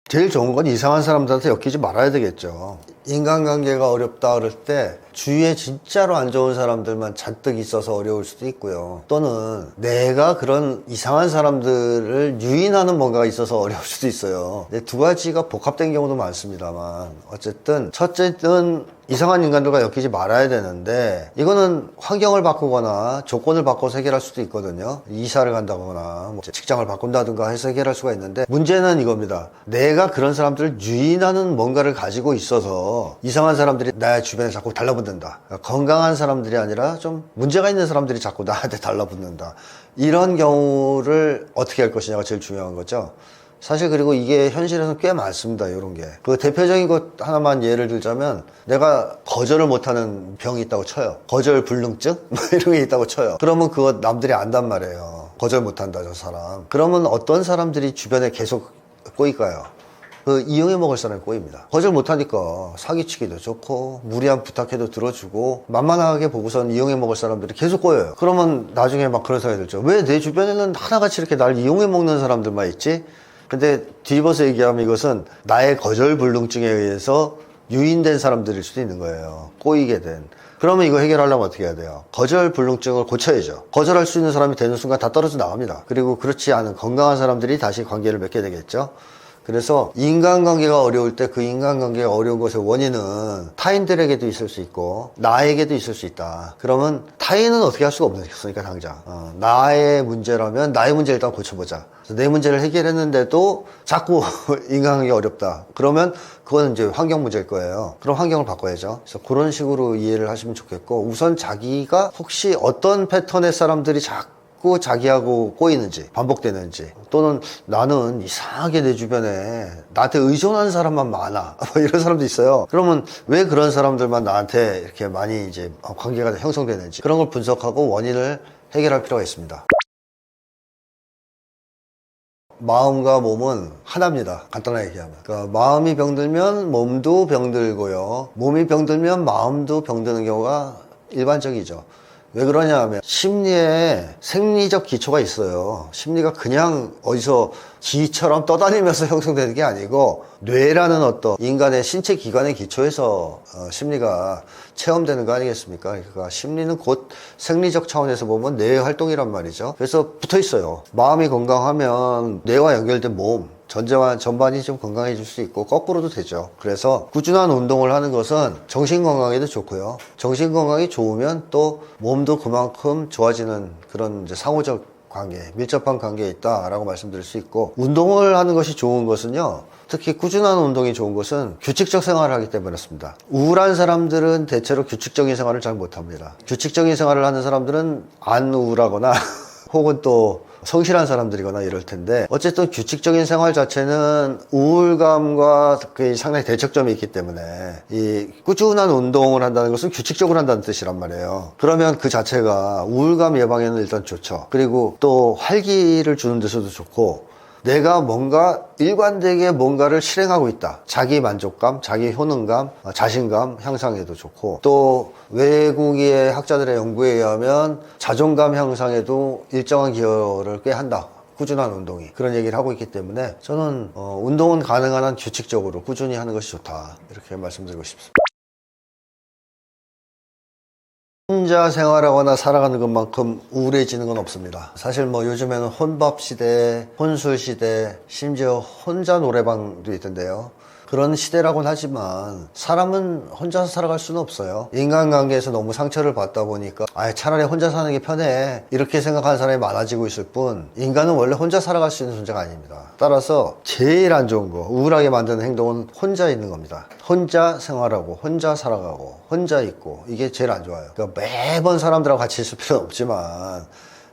[SPEAKER 1] 제일 좋은 건 이상한 사람들한테 엮이지 말아야 되겠죠. 인간관계가 어렵다 그럴 때 주위에 진짜로 안 좋은 사람들만 잔뜩 있어서 어려울 수도 있고요. 또는 내가 그런 이상한 사람들을 유인하는 뭔가가 있어서 어려울 수도 있어요. 근데 두 가지가 복합된 경우도 많습니다만, 어쨌든 첫째는 이상한 인간들과 엮이지 말아야 되는데, 이거는 환경을 바꾸거나 조건을 바꿔서 해결할 수도 있거든요. 이사를 간다거나 뭐 직장을 바꾼다든가 해서 해결할 수가 있는데, 문제는 이겁니다. 내가 그런 사람들을 유인하는 뭔가를 가지고 있어서 이상한 사람들이 내 주변에 자꾸 달라붙는다, 건강한 사람들이 아니라 좀 문제가 있는 사람들이 자꾸 나한테 달라붙는다, 이런 경우를 어떻게 할 것이냐가 제일 중요한 거죠. 사실 그리고 이게 현실에서는 꽤 많습니다. 이런 게. 그 대표적인 것 하나만 예를 들자면, 내가 거절을 못하는 병이 있다고 쳐요. 거절 불능증? 뭐 이런 게 있다고 쳐요. 그러면 그거 남들이 안단 말이에요. 거절 못한다, 저 사람. 그러면 어떤 사람들이 주변에 계속 꼬일까요? 그 이용해 먹을 사람이 꼬입니다. 거절 못하니까 사기치기도 좋고 무리한 부탁해도 들어주고 만만하게 보고선 이용해 먹을 사람들이 계속 꼬여요. 그러면 나중에 막 그런 생각이 들죠. 왜 내 주변에는 하나같이 이렇게 날 이용해 먹는 사람들만 있지? 근데 뒤집어서 얘기하면 이것은 나의 거절불능증에 의해서 유인된 사람들일 수도 있는 거예요. 꼬이게 된. 그러면 이거 해결하려면 어떻게 해야 돼요? 거절불능증을 고쳐야죠. 거절할 수 있는 사람이 되는 순간 다 떨어져 나갑니다. 그리고 그렇지 않은 건강한 사람들이 다시 관계를 맺게 되겠죠. 그래서 인간관계가 어려울 때 그 인간관계가 어려운 것의 원인은 타인들에게도 있을 수 있고 나에게도 있을 수 있다. 그러면 타인은 어떻게 할 수가 없으니까 당장 나의 문제라면 나의 문제를 일단 고쳐보자. 그래서 내 문제를 해결했는데도 자꾸 인간관계가 어렵다. 그러면 그거는 이제 환경 문제일 거예요. 그럼 환경을 바꿔야죠. 그래서 그런 식으로 이해를 하시면 좋겠고, 우선 자기가 혹시 어떤 패턴의 사람들이 자꾸 자기하고 꼬이는지, 반복되는지, 또는 나는 이상하게 내 주변에 나한테 의존하는 사람만 많아, 뭐 이런 사람도 있어요. 그러면 왜 그런 사람들만 나한테 이렇게 많이 이제 관계가 형성되는지, 그런 걸 분석하고 원인을 해결할 필요가 있습니다. 마음과 몸은 하나입니다. 간단하게 얘기하면. 그러니까 마음이 병들면 몸도 병들고요, 몸이 병들면 마음도 병드는 경우가 일반적이죠. 왜 그러냐 하면 심리에 생리적 기초가 있어요. 심리가 그냥 어디서 기처럼 떠다니면서 형성되는 게 아니고 뇌라는 어떤 인간의 신체 기관의 기초에서 심리가 체험되는 거 아니겠습니까? 그러니까 심리는 곧 생리적 차원에서 보면 뇌의 활동이란 말이죠. 그래서 붙어 있어요. 마음이 건강하면 뇌와 연결된 몸 전반이 좀 건강해질 수 있고 거꾸로도 되죠. 그래서 꾸준한 운동을 하는 것은 정신 건강에도 좋고요. 정신 건강이 좋으면 또 몸도 그만큼 좋아지는 그런 이제 상호적 관계, 밀접한 관계에 있다라고 말씀드릴 수 있고, 운동을 하는 것이 좋은 것은요, 특히 꾸준한 운동이 좋은 것은 규칙적 생활을 하기 때문에 그렇습니다. 우울한 사람들은 대체로 규칙적인 생활을 잘 못합니다. 규칙적인 생활을 하는 사람들은 안 우울하거나 혹은 또 성실한 사람들이거나 이럴 텐데, 어쨌든 규칙적인 생활 자체는 우울감과 상당히 대척점이 있기 때문에 이 꾸준한 운동을 한다는 것은 규칙적으로 한다는 뜻이란 말이에요. 그러면 그 자체가 우울감 예방에는 일단 좋죠. 그리고 또 활기를 주는 데서도 좋고, 내가 뭔가 일관되게 뭔가를 실행하고 있다. 자기 만족감, 자기 효능감, 자신감 향상에도 좋고, 또 외국의 학자들의 연구에 의하면 자존감 향상에도 일정한 기여를 꽤 한다. 꾸준한 운동이. 그런 얘기를 하고 있기 때문에 저는 운동은 가능한 한 규칙적으로 꾸준히 하는 것이 좋다. 이렇게 말씀드리고 싶습니다. 혼자 생활하거나 살아가는 것만큼 우울해지는 건 없습니다. 사실 뭐 요즘에는 혼밥 시대, 혼술 시대, 심지어 혼자 노래방도 있던데요. 그런 시대라고는 하지만 사람은 혼자서 살아갈 수는 없어요. 인간관계에서 너무 상처를 받다 보니까 차라리 혼자 사는 게 편해, 이렇게 생각하는 사람이 많아지고 있을 뿐, 인간은 원래 혼자 살아갈 수 있는 존재가 아닙니다. 따라서 제일 안 좋은 거, 우울하게 만드는 행동은 혼자 있는 겁니다. 혼자 생활하고 혼자 살아가고 혼자 있고, 이게 제일 안 좋아요. 그러니까 매번 사람들하고 같이 있을 필요는 없지만,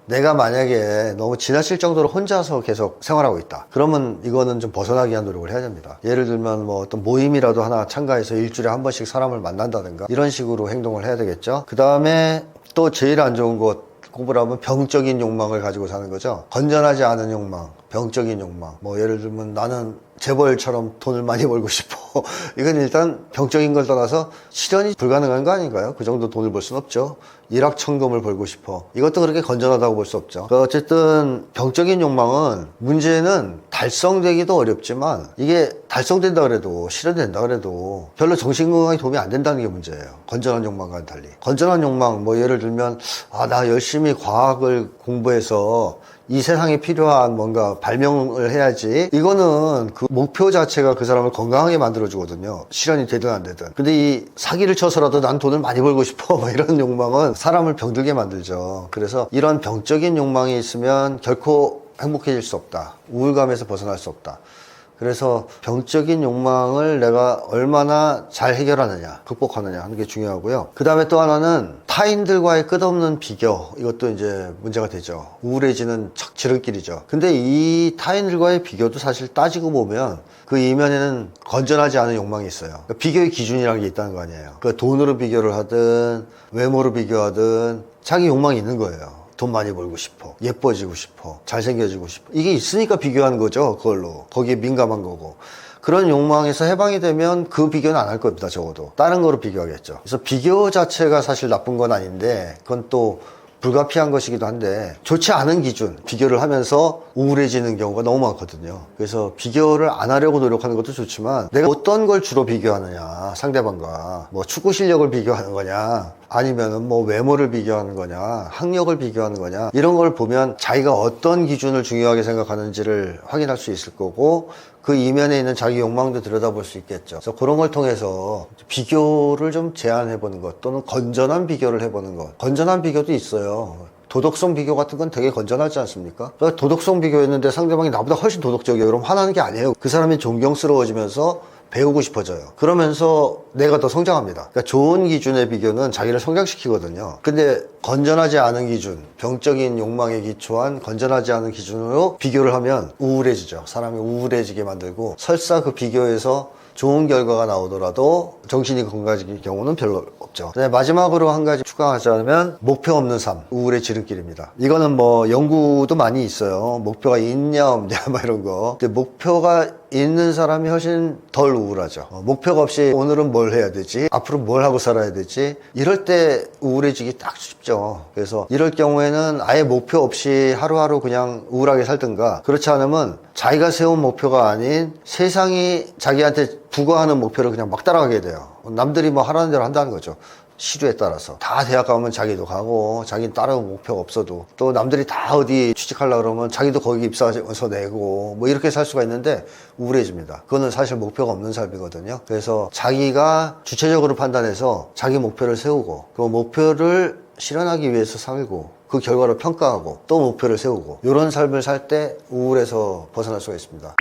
[SPEAKER 1] 내가 만약에 너무 지나칠 정도로 혼자서 계속 생활하고 있다, 그러면 이거는 좀 벗어나기 위한 노력을 해야 됩니다. 예를 들면 뭐 어떤 모임이라도 하나 참가해서 일주일에 한 번씩 사람을 만난다든가, 이런 식으로 행동을 해야 되겠죠. 그 다음에 또 제일 안 좋은 것 꼽으라면 병적인 욕망을 가지고 사는 거죠. 건전하지 않은 욕망, 병적인 욕망. 뭐 예를 들면 나는 재벌처럼 돈을 많이 벌고 싶어. 이건 일단 병적인 걸 떠나서 실현이 불가능한 거 아닌가요? 그 정도 돈을 벌 수는 없죠. 일확천금을 벌고 싶어. 이것도 그렇게 건전하다고 볼 수 없죠. 그러니까 어쨌든 병적인 욕망은, 문제는 달성되기도 어렵지만, 이게 달성된다 그래도, 실현된다 그래도 별로 정신건강에 도움이 안 된다는 게 문제예요. 건전한 욕망과는 달리. 건전한 욕망, 뭐 예를 들면 나 열심히 과학을 공부해서 이 세상에 필요한 뭔가 발명을 해야지, 이거는 그 목표 자체가 그 사람을 건강하게 만들어주거든요. 실현이 되든 안 되든. 근데 이 사기를 쳐서라도 난 돈을 많이 벌고 싶어, 뭐 이런 욕망은 사람을 병들게 만들죠. 그래서 이런 병적인 욕망이 있으면 결코 행복해질 수 없다. 우울감에서 벗어날 수 없다. 그래서 병적인 욕망을 내가 얼마나 잘 해결하느냐, 극복하느냐 하는 게 중요하고요. 그 다음에 또 하나는 타인들과의 끝없는 비교, 이것도 이제 문제가 되죠. 우울해지는 지름길이죠. 근데 이 타인들과의 비교도 사실 따지고 보면 그 이면에는 건전하지 않은 욕망이 있어요. 그러니까 비교의 기준이라는 게 있다는 거 아니에요. 그러니까 돈으로 비교를 하든 외모로 비교하든 자기 욕망이 있는 거예요. 돈 많이 벌고 싶어, 예뻐지고 싶어, 잘생겨지고 싶어, 이게 있으니까 비교하는 거죠. 그걸로 거기에 민감한 거고, 그런 욕망에서 해방이 되면 그 비교는 안 할 겁니다. 적어도 다른 거로 비교하겠죠. 그래서 비교 자체가 사실 나쁜 건 아닌데, 그건 또 불가피한 것이기도 한데, 좋지 않은 기준 비교를 하면서 우울해지는 경우가 너무 많거든요. 그래서 비교를 안 하려고 노력하는 것도 좋지만, 내가 어떤 걸 주로 비교하느냐, 상대방과 뭐 축구 실력을 비교하는 거냐, 아니면은 뭐 외모를 비교하는 거냐, 학력을 비교하는 거냐, 이런 걸 보면 자기가 어떤 기준을 중요하게 생각하는지를 확인할 수 있을 거고, 그 이면에 있는 자기 욕망도 들여다볼 수 있겠죠. 그래서 그런 걸 통해서 비교를 좀 제한해보는 것, 또는 건전한 비교를 해보는 것. 건전한 비교도 있어요. 도덕성 비교 같은 건 되게 건전하지 않습니까? 그러니까 도덕성 비교했는데 상대방이 나보다 훨씬 도덕적이에요. 그럼 화나는 게 아니에요. 그 사람이 존경스러워지면서 배우고 싶어져요. 그러면서 내가 더 성장합니다. 그러니까 좋은 기준의 비교는 자기를 성장시키거든요. 근데 건전하지 않은 기준, 병적인 욕망에 기초한 건전하지 않은 기준으로 비교를 하면 우울해지죠. 사람이 우울해지게 만들고, 설사 그 비교에서 좋은 결과가 나오더라도 정신이 건강해질 경우는 별로 없죠. 네, 마지막으로 한 가지 추가하자면 목표 없는 삶, 우울의 지름길입니다. 이거는 뭐 연구도 많이 있어요. 목표가 있냐 없냐 뭐 이런 거. 근데 목표가 있는 사람이 훨씬 덜 우울하죠. 목표가 없이 오늘은 뭘 해야 되지? 앞으로 뭘 하고 살아야 되지? 이럴 때 우울해지기 딱 쉽죠. 그래서 이럴 경우에는 아예 목표 없이 하루하루 그냥 우울하게 살든가, 그렇지 않으면 자기가 세운 목표가 아닌 세상이 자기한테 부과하는 목표를 그냥 막 따라가게 돼요. 남들이 뭐 하라는 대로 한다는 거죠. 시류에 따라서. 다 대학 가면 자기도 가고, 자기는 다른 목표가 없어도, 또 남들이 다 어디 취직하려고 그러면 자기도 거기 입사해서 내고, 뭐 이렇게 살 수가 있는데 우울해집니다. 그거는 사실 목표가 없는 삶이거든요. 그래서 자기가 주체적으로 판단해서 자기 목표를 세우고, 그 목표를 실현하기 위해서 살고, 그 결과를 평가하고, 또 목표를 세우고, 이런 삶을 살 때 우울에서 벗어날 수가 있습니다.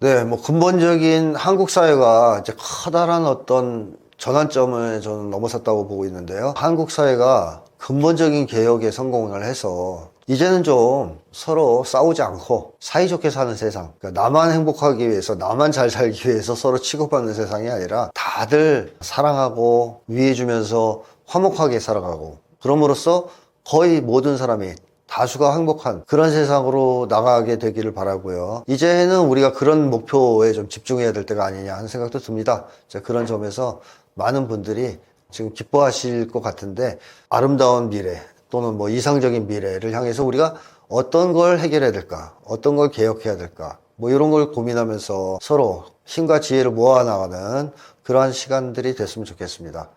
[SPEAKER 1] 네, 뭐 근본적인 한국 사회가 이제 커다란 어떤 전환점을 저는 넘어섰다고 보고 있는데요. 한국 사회가 근본적인 개혁에 성공을 해서 이제는 좀 서로 싸우지 않고 사이좋게 사는 세상, 그러니까 나만 행복하기 위해서, 나만 잘 살기 위해서 서로 치고받는 세상이 아니라 다들 사랑하고 위해주면서 화목하게 살아가고, 그럼으로써 거의 모든 사람이, 다수가 행복한 그런 세상으로 나가게 되기를 바라고요. 이제는 우리가 그런 목표에 좀 집중해야 될 때가 아니냐 하는 생각도 듭니다. 그런 점에서 많은 분들이 지금 기뻐하실 것 같은데, 아름다운 미래 또는 뭐 이상적인 미래를 향해서 우리가 어떤 걸 해결해야 될까, 어떤 걸 개혁해야 될까, 뭐 이런 걸 고민하면서 서로 힘과 지혜를 모아 나가는 그러한 시간들이 됐으면 좋겠습니다.